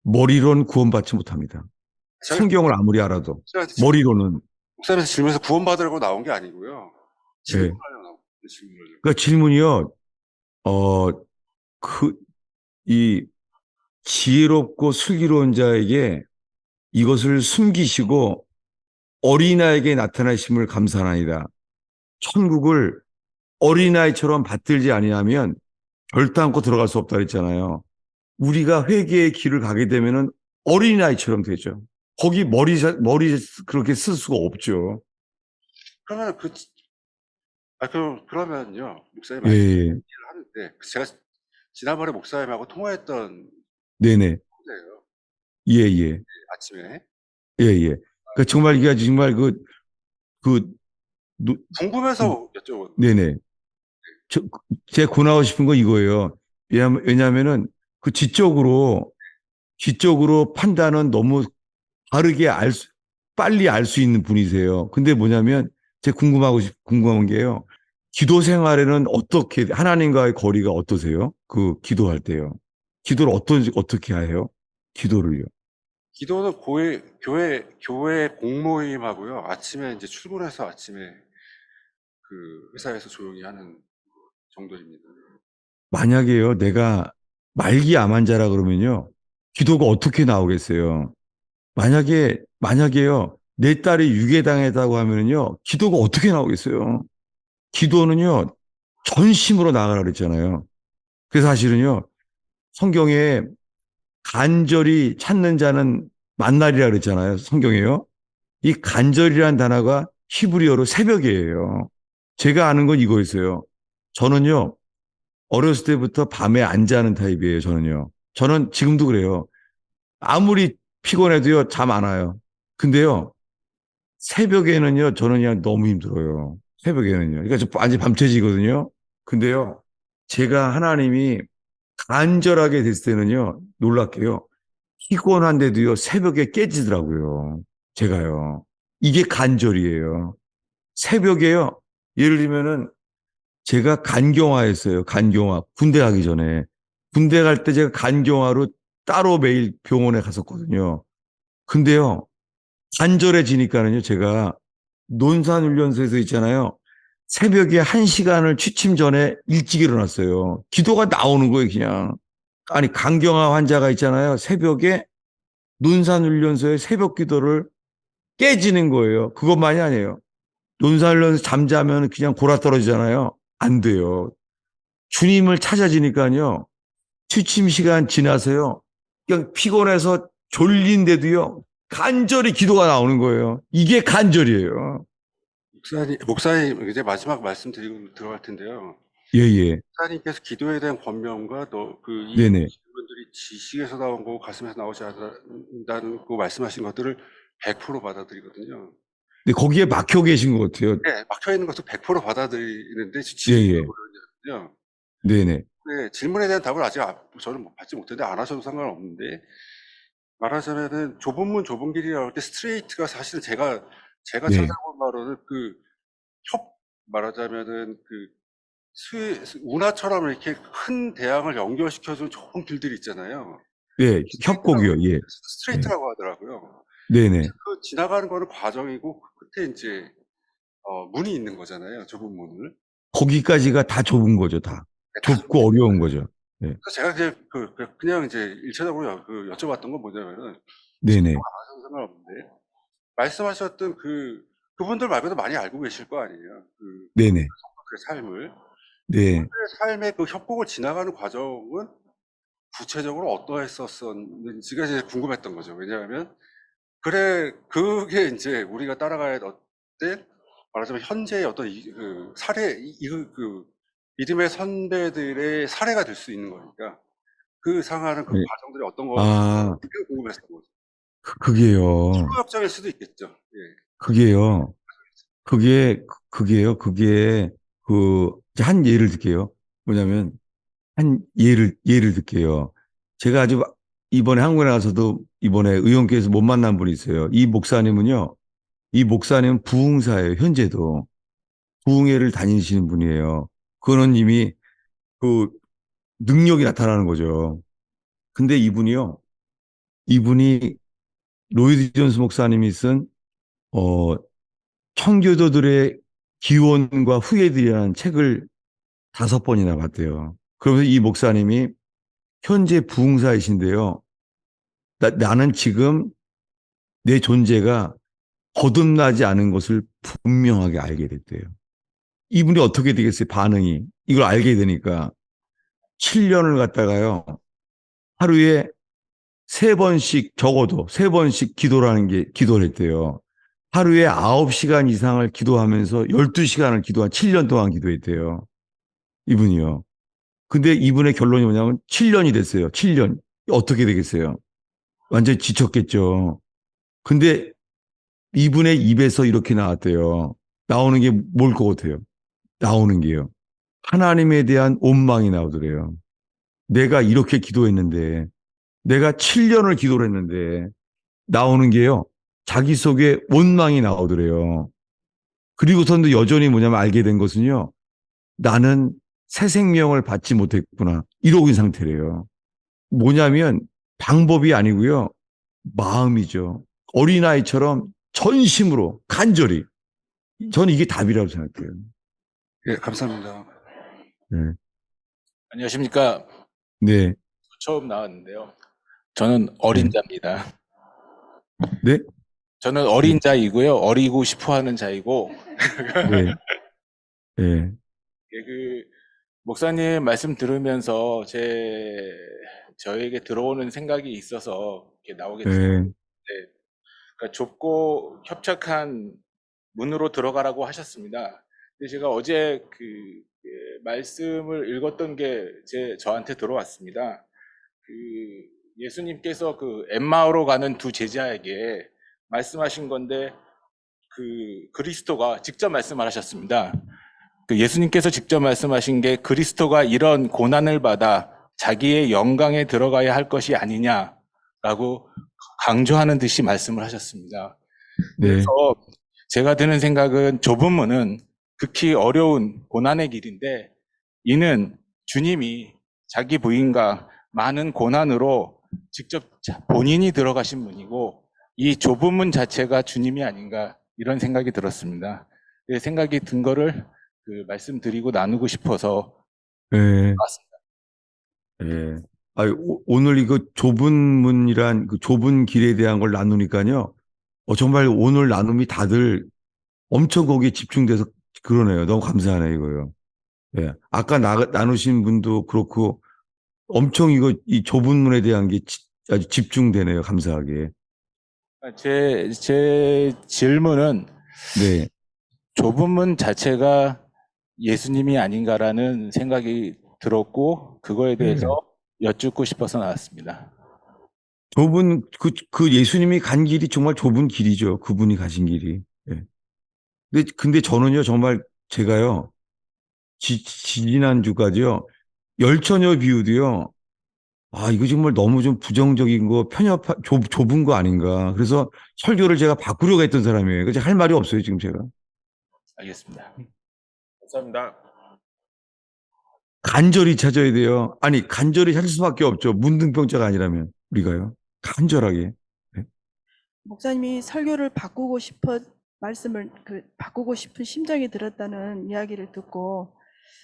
머리로는 구원받지 못합니다. 성경을 아무리 알아도 머리로는. 목사님께서 질문에서 구원받으라고 나온 게 아니고요. 질문하려고 나온 거예요. 질문을. 그러니까 질문이요. 이 지혜롭고 슬기로운 자에게 이것을 숨기시고 어린아이에게 나타나심을 감사하나이다. 천국을 어린아이처럼 받들지 아니하면 결단코 들어갈 수 없다 그랬잖아요. 우리가 회개의 길을 가게 되면은 어린아이처럼 되죠. 거기 머리 그렇게 쓸 수가 없죠. 그러면 그러면요. 목사님 예, 말씀 예. 이해를 하는데 제가 지난번에 목사님하고 통화했던 네네. 거예요. 예, 예. 아침에. 예, 예. 그러니까 정말 이게 정말 궁금해서 여쭤본. 네네. 제가 권하고 싶은 건 이거예요. 왜냐하면은 그 지적으로 판단은 너무 빨리 알 수 있는 분이세요. 근데 뭐냐면 제가 궁금한 게요. 기도 생활에는 하나님과의 거리가 어떠세요? 그 기도할 때요. 기도를 어떻게 해요? 기도를요. 기도는 교회 공모임하고요. 아침에 이제 출근해서 아침에 그 회사에서 조용히 하는 정도입니다. 만약에요, 내가 말기 암 환자라 그러면요, 기도가 어떻게 나오겠어요? 만약에요, 내 딸이 유괴당했다고 하면요, 기도가 어떻게 나오겠어요? 기도는요, 전심으로 나가라 그랬잖아요. 그래서 사실은요, 성경에 간절히 찾는 자는 만나리라 그랬잖아요. 성경에요. 이 간절이라는 단어가 히브리어로 새벽이에요. 제가 아는 건 이거였어요. 저는요, 어렸을 때부터 밤에 안 자는 타입이에요, 저는요. 저는 지금도 그래요. 아무리 피곤해도요, 잠 안 와요. 근데요, 새벽에는요, 저는 그냥 너무 힘들어요. 새벽에는요. 그러니까 저 완전 밤새지거든요. 근데요, 제가 하나님이 간절하게 됐을 때는요, 놀랍게요. 피곤한데도요, 새벽에 깨지더라고요. 제가요. 이게 간절이에요. 새벽에요, 예를 들면은 제가 간경화했어요. 간경화. 군대 가기 전에. 군대 갈 때 제가 간경화로 따로 매일 병원에 갔었거든요. 근데요, 간절해지니까는요, 제가 논산훈련소에서 있잖아요. 새벽에 1시간을 취침 전에 일찍 일어났어요. 기도가 나오는 거예요, 그냥. 아니, 간경화 환자가 있잖아요. 새벽에 논산훈련소의 새벽 기도를 깨지는 거예요. 그것만이 아니에요. 논산훈련소 잠자면 그냥 골아떨어지잖아요. 안 돼요. 주님을 찾아지니까요. 취침 시간 지나서요. 그냥 피곤해서 졸린데도요. 간절히 기도가 나오는 거예요. 이게 간절이에요. 목사님, 이제 마지막 말씀 드리고 들어갈 텐데요. 예, 예. 목사님께서 기도에 대한 권면과 이 네네. 질문들이 지식에서 나온 거고 가슴에서 나오지 않는다는 거 말씀하신 것들을 100% 받아들이거든요. 근데 거기에 막혀 계신 것 같아요. 네, 막혀 있는 것도 100% 받아들이는데 예, 지식이 예. 모르거든요. 네네. 네, 질문에 대한 답을 아직 저는 받지 못했는데 안 하셔도 상관없는데, 말하자면은 좁은 문 좁은 길이라고 할 때 스트레이트가 사실은 제가 네. 찾아본 바로는 말하자면은 운하처럼 이렇게 큰 대양을 연결시켜주는 좁은 길들이 있잖아요. 예, 협곡이요. 예. 스트레이트라고 하더라고요. 네네. 그 지나가는 거는 과정이고 그 끝에 이제 문이 있는 거잖아요. 좁은 문을. 거기까지가 다 좁은 거죠, 다. 좁고 어려운 거죠. 예. 그래서 제가 이제 그냥 이제 일차적으로 여쭤봤던 건 뭐냐면은, 네네. 안 하셔도 상관없는데 말씀하셨던 그분들 말고도 많이 알고 계실 거 아니에요. 네네. 그 삶을. 네. 그 삶의 그 협곡을 지나가는 과정은 구체적으로 어떠했었는지가 이제 궁금했던 거죠. 왜냐하면 그게 이제 우리가 따라가야 될, 말하자면 현재의 어떤 사례, 믿음의 선배들의 사례가 될 수 있는 거니까 그 상하는 그 네. 과정들이 어떤 아, 거 궁금했던 거죠. 그게요. 협정일 수도 있겠죠. 예. 그게요. 그게, 이제 한 예를 들게요. 뭐냐면, 한 예를 들게요. 제가 아주 이번에 한국에 나가서도 이번에 의원께서 못 만난 분이 있어요. 이 목사님은 부흥사예요. 현재도. 부흥회를 다니시는 분이에요. 그거는 이미 그 능력이 나타나는 거죠. 근데 이분이 로이드 존스 목사님이 쓴, 어, 청교도들의 기원과 후예들이라는 책을 5번이나 봤대요. 그러면서 이 목사님이 현재 부흥사이신데요. 나는 지금 내 존재가 거듭나지 않은 것을 분명하게 알게 됐대요. 이분이 어떻게 되겠어요? 반응이. 이걸 알게 되니까 7년을 갖다가요. 하루에 3번씩 적어도 3번씩 기도를 했대요. 하루에 9시간 이상을 기도하면서 12시간을 7년 동안 기도했대요. 이분이요. 근데 이분의 결론이 뭐냐면 7년이 됐어요. 7년. 어떻게 되겠어요? 완전히 지쳤겠죠. 근데 이분의 입에서 이렇게 나왔대요. 나오는 게 뭘 것 같아요? 나오는 게요. 하나님에 대한 원망이 나오더래요. 내가 이렇게 기도했는데, 내가 7년을 기도를 했는데, 나오는 게요. 자기 속에 원망이 나오더래요. 그리고선도 여전히 뭐냐면 알게 된 것은요. 나는 새 생명을 받지 못했구나. 이러고 있는 상태래요. 뭐냐면 방법이 아니고요. 마음이죠. 어린아이처럼 전심으로 간절히. 저는 이게 답이라고 생각해요. 예, 감사합니다. 네. 안녕하십니까. 네. 처음 나왔는데요. 저는 어린 자입니다. 네? 저는 어린 자이고요. 어리고 싶어 하는 자이고, 네. 네. 목사님 말씀 들으면서 저에게 들어오는 생각이 있어서 이렇게 나오게 됐는데, 네. 그러니까 좁고 협착한 문으로 들어가라고 하셨습니다. 근데 제가 어제 말씀을 읽었던 게 저한테 들어왔습니다. 예수님께서 엠마오로 가는 두 제자에게 말씀하신 건데, 그리스도가 직접 말씀을 하셨습니다. 예수님께서 직접 말씀하신 게 그리스도가 이런 고난을 받아 자기의 영광에 들어가야 할 것이 아니냐라고 강조하는 듯이 말씀을 하셨습니다. 네. 그래서 제가 드는 생각은 좁은 문은 극히 어려운 고난의 길인데, 이는 주님이 자기 부인과 많은 고난으로 직접 본인이 들어가신 문이고, 이 좁은 문 자체가 주님이 아닌가, 이런 생각이 들었습니다. 생각이 든 거를 말씀드리고 나누고 싶어서 네. 나왔습니다. 네. 오늘 이거 좁은 문이란 그 좁은 길에 대한 걸 나누니까요. 정말 오늘 나눔이 다들 엄청 거기에 집중돼서 그러네요. 너무 감사하네요, 이거요. 예. 아까 나누신 분도 그렇고 엄청 이 좁은 문에 대한 게 아주 집중되네요. 감사하게. 제 질문은 네. 좁은 문 자체가 예수님이 아닌가라는 생각이 들었고, 그거에 대해서 여쭙고 싶어서 나왔습니다. 그 예수님이 간 길이 정말 좁은 길이죠. 그분이 가신 길이. 예. 근데 저는요, 정말 제가요, 지난주까지요, 열처녀 비유도요, 아, 이거 정말 너무 좀 부정적인 거, 좁은 거 아닌가. 그래서 설교를 제가 바꾸려고 했던 사람이에요. 그래서 할 말이 없어요, 지금 제가. 알겠습니다. 감사합니다. 간절히 찾아야 돼요. 아니, 간절히 찾을 수밖에 없죠. 문둥병자가 아니라면, 우리가요. 간절하게. 네. 목사님이 설교를 바꾸고 싶은 심정이 들었다는 이야기를 듣고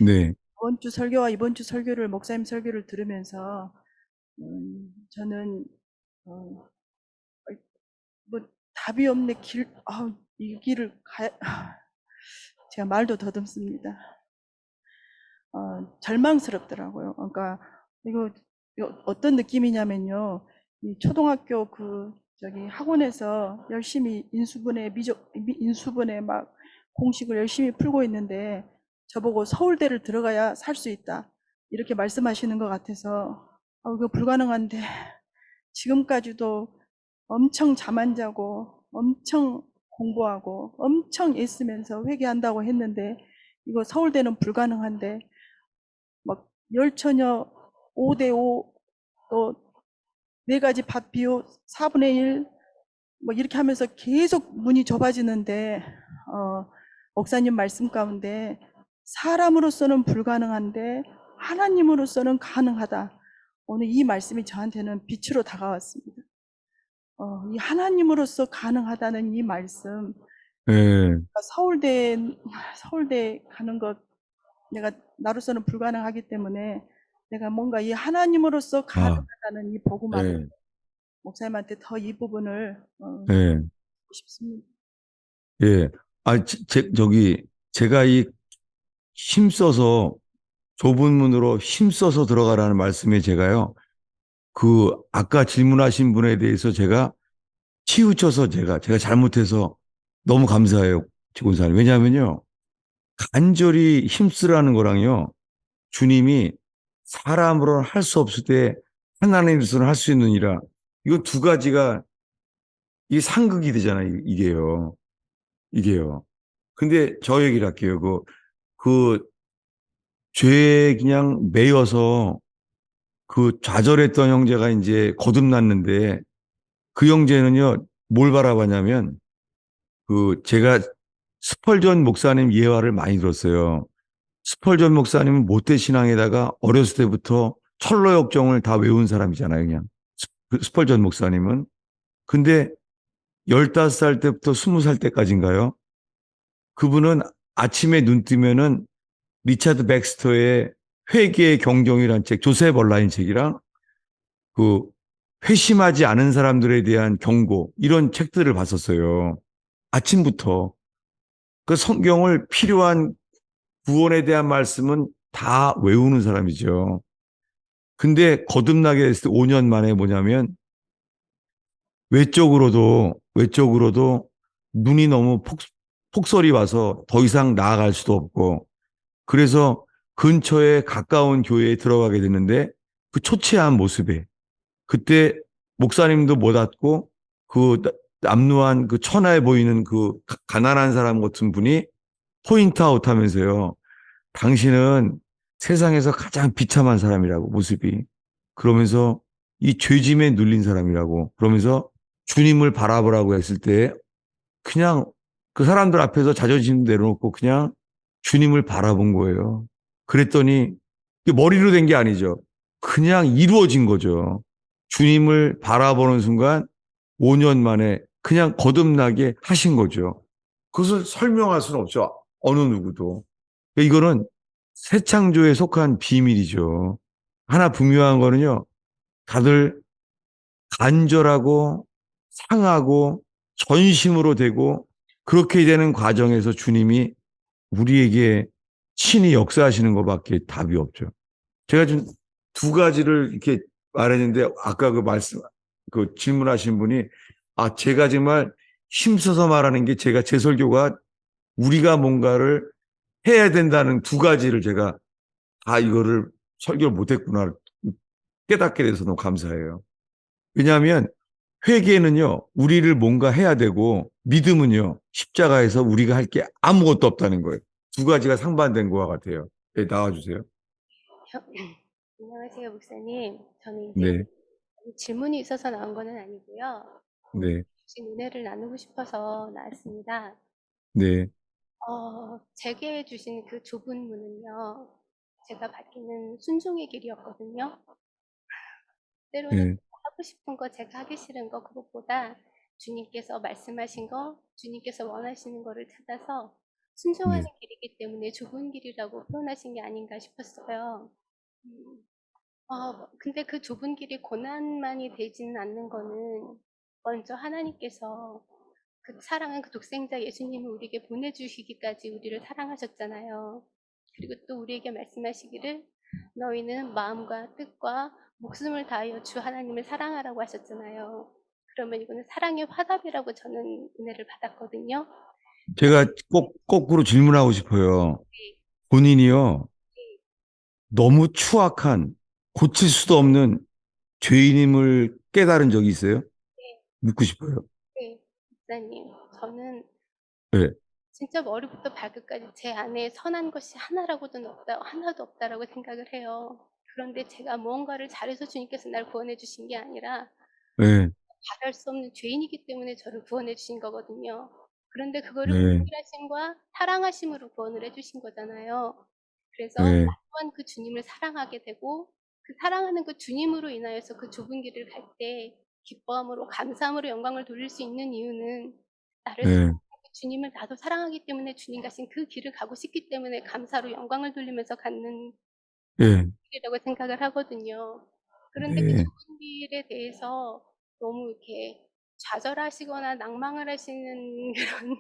네. 이번 주 설교와 이번 주 설교를 목사님 설교를 들으면서 저는 뭐 답이 없네 이 길을 제가 말도 더듬습니다. 절망스럽더라고요. 그러니까 이거 어떤 느낌이냐면요. 이 초등학교 학원에서 열심히 인수분해 막 공식을 열심히 풀고 있는데 저보고 서울대를 들어가야 살 수 있다. 이렇게 말씀하시는 것 같아서 이거 불가능한데 지금까지도 엄청 잠 안 자고 엄청 공부하고 엄청 애쓰면서 회개한다고 했는데 이거 서울대는 불가능한데 막 열처녀 5대5 또 4가지 밥 비율 4분의 1 뭐 이렇게 하면서 계속 문이 좁아지는데 목사님 말씀 가운데 사람으로서는 불가능한데 하나님으로서는 가능하다. 오늘 이 말씀이 저한테는 빛으로 다가왔습니다. 이 하나님으로서 가능하다는 이 말씀, 네. 서울대 가는 것 내가 나로서는 불가능하기 때문에 내가 뭔가 이 하나님으로서 가능하다는 이 복음 앞에 네. 목사님한테 더 이 부분을 네. 듣고 싶습니다. 예. 제가 힘써서, 좁은 문으로 힘써서 들어가라는 말씀에 제가요, 아까 질문하신 분에 대해서 제가 치우쳐서 제가 잘못해서 너무 감사해요, 지곤사님. 왜냐하면요, 간절히 힘쓰라는 거랑요, 주님이 사람으로는 할 수 없을 때 하나님으로서는 할 수 있느니라. 이거 두 가지가 이 상극이 되잖아요, 이게요. 근데 저 얘기를 할게요. 죄에 그냥 매여서 좌절했던 형제가 이제 거듭났는데 그 형제는요, 뭘 바라봤냐면 제가 스펄전 목사님 예화를 많이 들었어요. 스펄전 목사님은 못된 신앙에다가 어렸을 때부터 철로 역정을 다 외운 사람이잖아요, 그냥. 스펄전 목사님은. 근데 15살 때부터 20살 때까지인가요? 그분은 아침에 눈 뜨면은 리차드 백스터의 회개의 경종이라는 책, 조셉 얼라인 책이랑 회심하지 않은 사람들에 대한 경고, 이런 책들을 봤었어요. 아침부터. 그 성경을 필요한 구원에 대한 말씀은 다 외우는 사람이죠. 근데 거듭나게 됐을 때 5년 만에 뭐냐면 외적으로도 눈이 너무 폭설이 와서 더 이상 나아갈 수도 없고 그래서 근처에 가까운 교회에 들어가게 되는데 그 초췌한 모습에 그때 목사님도 못 왔고 남루한 천하에 보이는 가난한 사람 같은 분이 포인트 아웃 하면서요. 당신은 세상에서 가장 비참한 사람이라고 모습이. 그러면서 이 죄짐에 눌린 사람이라고. 그러면서 주님을 바라보라고 했을 때 그냥 그 사람들 앞에서 자존심 내려놓고 그냥 주님을 바라본 거예요. 그랬더니 이게 머리로 된 게 아니죠. 그냥 이루어진 거죠. 주님을 바라보는 순간 5년 만에 그냥 거듭나게 하신 거죠. 그것을 설명할 수는 없죠. 어느 누구도. 이거는 새 창조에 속한 비밀이죠. 하나 분명한 거는요. 다들 간절하고 상하고 전심으로 되고 그렇게 되는 과정에서 주님이 우리에게 신이 역사하시는 것밖에 답이 없죠. 제가 좀 두 가지를 이렇게 말했는데 아까 그 질문하신 분이 제가 정말 힘써서 말하는 게 제 설교가 우리가 뭔가를 해야 된다는 두 가지를 제가 이거를 설교를 못했구나 깨닫게 돼서 너무 감사해요. 왜냐하면 회개는요, 우리를 뭔가 해야 되고 믿음은요, 십자가에서 우리가 할 게 아무것도 없다는 거예요. 두 가지가 상반된 것과 같아요. 네, 나와주세요. 안녕하세요, 목사님. 저는 이제 네, 질문이 있어서 나온 거는 아니고요. 네, 혹시 은혜를 나누고 싶어서 나왔습니다. 네, 제게 주신 그 좁은 문은요, 제가 받기는 순종의 길이었거든요. 때로는 네, 하고 싶은 거, 제가 하기 싫은 거, 그것보다 주님께서 말씀하신 거, 주님께서 원하시는 거를 찾아서 순종하는 네. 길이기 때문에 좁은 길이라고 표현하신 게 아닌가 싶었어요. 근데 그 좁은 길이 고난만이 되지는 않는 거는 먼저 하나님께서 그 사랑한 그 독생자 예수님을 우리에게 보내주시기까지 우리를 사랑하셨잖아요. 그리고 또 우리에게 말씀하시기를 너희는 마음과 뜻과 목숨을 다하여 주 하나님을 사랑하라고 하셨잖아요. 그러면 이거는 사랑의 화답이라고 저는 은혜를 받았거든요. 제가 거꾸로 질문하고 싶어요. 본인이요, 너무 추악한, 고칠 수도 없는 죄인임을 깨달은 적이 있어요? 묻고 싶어요. 네, 목사님, 저는 네, 진짜 머리부터 발끝까지 제 안에 선한 것이 하나도 없다라고 생각을 해요. 그런데 제가 무언가를 잘해서 주님께서 날 구원해 주신 게 아니라 네, 잘할 수 없는 죄인이기 때문에 저를 구원해 주신 거거든요. 그런데 그거를 네, 긍휼하심과 사랑하심으로 구원을 해 주신 거잖아요. 그래서 나 네, 또한 그 주님을 사랑하게 되고 그 사랑하는 그 주님으로 인하여서 그 좁은 길을 갈 때 기뻐함으로 감사함으로 영광을 돌릴 수 있는 이유는 나를 네, 사랑하는 그 주님을 나도 사랑하기 때문에 주님 가신 그 길을 가고 싶기 때문에 감사로 영광을 돌리면서 갖는 네, 길이라고 생각을 하거든요. 그런데 그 네, 좁은 길에 대해서 너무 이렇게 좌절하시거나 낭망을 하시는 그런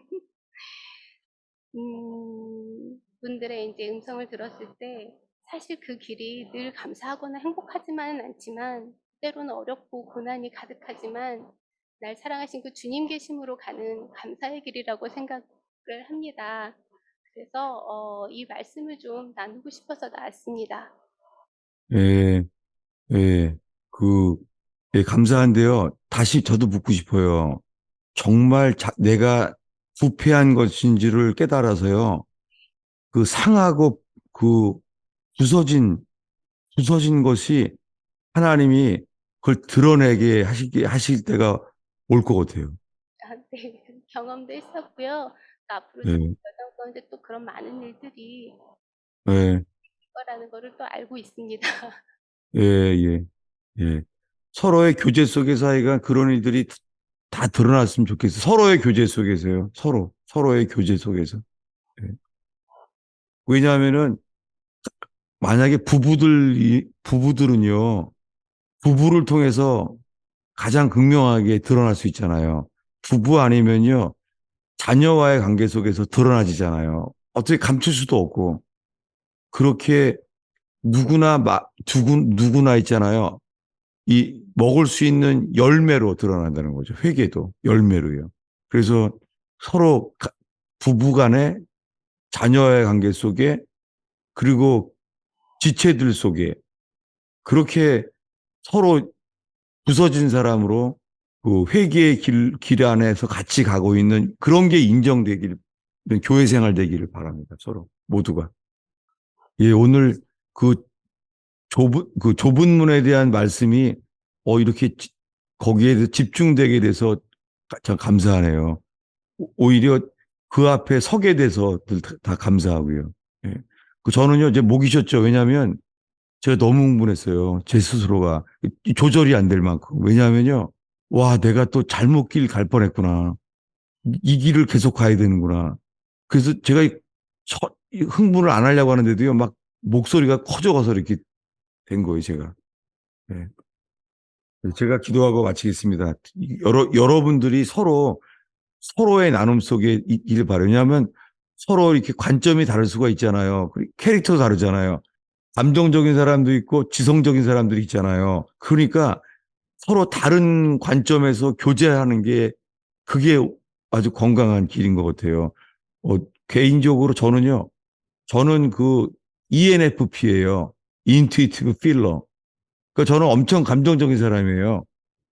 분들의 이제 음성을 들었을 때 사실 그 길이 늘 감사하거나 행복하지만은 않지만 때로는 어렵고 고난이 가득하지만 날 사랑하신 그 주님 계심으로 가는 감사의 길이라고 생각을 합니다. 그래서 이 말씀을 좀 나누고 싶어서 나왔습니다. 네, 네. 예, 감사한데요. 다시 저도 묻고 싶어요. 정말 내가 부패한 것인지를 깨달아서요. 그 상하고 그 부서진, 부서진 것이 하나님이 그걸 드러내게 하실 때가 올 것 같아요. 네. 경험도 했었고요. 또 앞으로 제 예, 여정 가운데 또 그런 많은 일들이 있을 예, 거라는 거를 또 알고 있습니다. 예, 예, 예. 서로의 교제 속의 사이가 그런 일들이 다 드러났으면 좋겠어요. 서로의 교제 속에서요. 서로의 교제 속에서. 예. 왜냐하면은 만약에 부부들은요, 부부를 통해서 가장 극명하게 드러날 수 있잖아요. 부부 아니면요, 자녀와의 관계 속에서 드러나지잖아요. 어떻게 감출 수도 없고. 그렇게 누구나 있잖아요. 먹을 수 있는 열매로 드러난다는 거죠. 회개도 열매로요. 그래서 서로 부부 간의 자녀의 관계 속에 그리고 지체들 속에 그렇게 서로 부서진 사람으로 그 회개의 길 안에서 같이 가고 있는 그런 게 인정되길, 교회 생활 되기를 바랍니다. 서로 모두가. 예, 오늘 그 그 좁은 문에 대한 말씀이 이렇게 거기에 대해서 집중되게 돼서 참 감사하네요. 오히려 그 앞에 서게 돼서 다 감사하고요. 예. 저는요, 이제 목이 쉬었죠. 왜냐하면 제가 너무 흥분했어요. 제 스스로가. 조절이 안 될 만큼. 왜냐하면요, 와, 내가 또 잘못 길 갈 뻔했구나. 이 길을 계속 가야 되는구나. 그래서 제가 흥분을 안 하려고 하는데도요, 막 목소리가 커져가서 이렇게 된 거예요, 제가. 예. 제가 기도하고 마치겠습니다. 여러분들이 서로의 나눔 속에 있기를 바라요. 왜냐하면 서로 이렇게 관점이 다를 수가 있잖아요. 캐릭터도 다르잖아요. 감정적인 사람도 있고 지성적인 사람들이 있잖아요. 그러니까 서로 다른 관점에서 교제하는 게 그게 아주 건강한 길인 것 같아요. 개인적으로 저는 그 ENFP예요. Intuitive Feeler. 그러니까 저는 엄청 감정적인 사람이에요.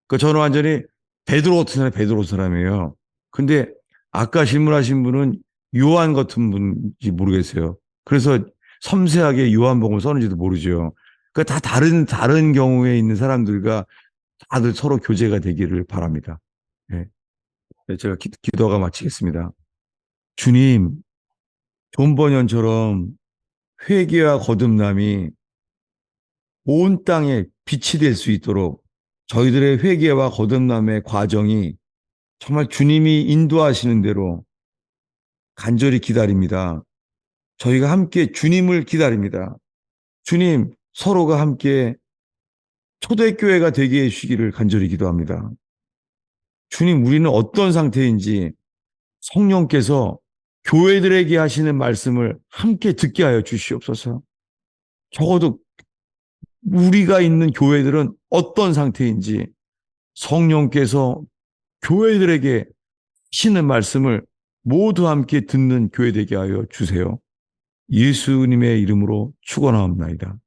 그러니까 저는 완전히 베드로 같은 베드로 사람이에요. 근데 아까 질문하신 분은 요한 같은 분인지 모르겠어요. 그래서 섬세하게 요한복음을 썼는지도 모르죠. 그러니까 다 다른 경우에 있는 사람들과 다들 서로 교제가 되기를 바랍니다. 네. 제가 기도가 마치겠습니다. 주님, 존 버년처럼 회개와 거듭남이 온 땅에 빛이 될 수 있도록 저희들의 회개와 거듭남의 과정이 정말 주님이 인도하시는 대로 간절히 기다립니다. 저희가 함께 주님을 기다립니다. 주님, 서로가 함께 초대교회가 되게 해주시기를 간절히 기도합니다. 주님, 우리는 어떤 상태인지 성령께서 교회들에게 하시는 말씀을 함께 듣게 하여 주시옵소서. 적어도 우리가 있는 교회들은 어떤 상태인지 성령께서 교회들에게 하시는 말씀을 모두 함께 듣는 교회 되게 하여 주세요. 예수님의 이름으로 축원하옵나이다.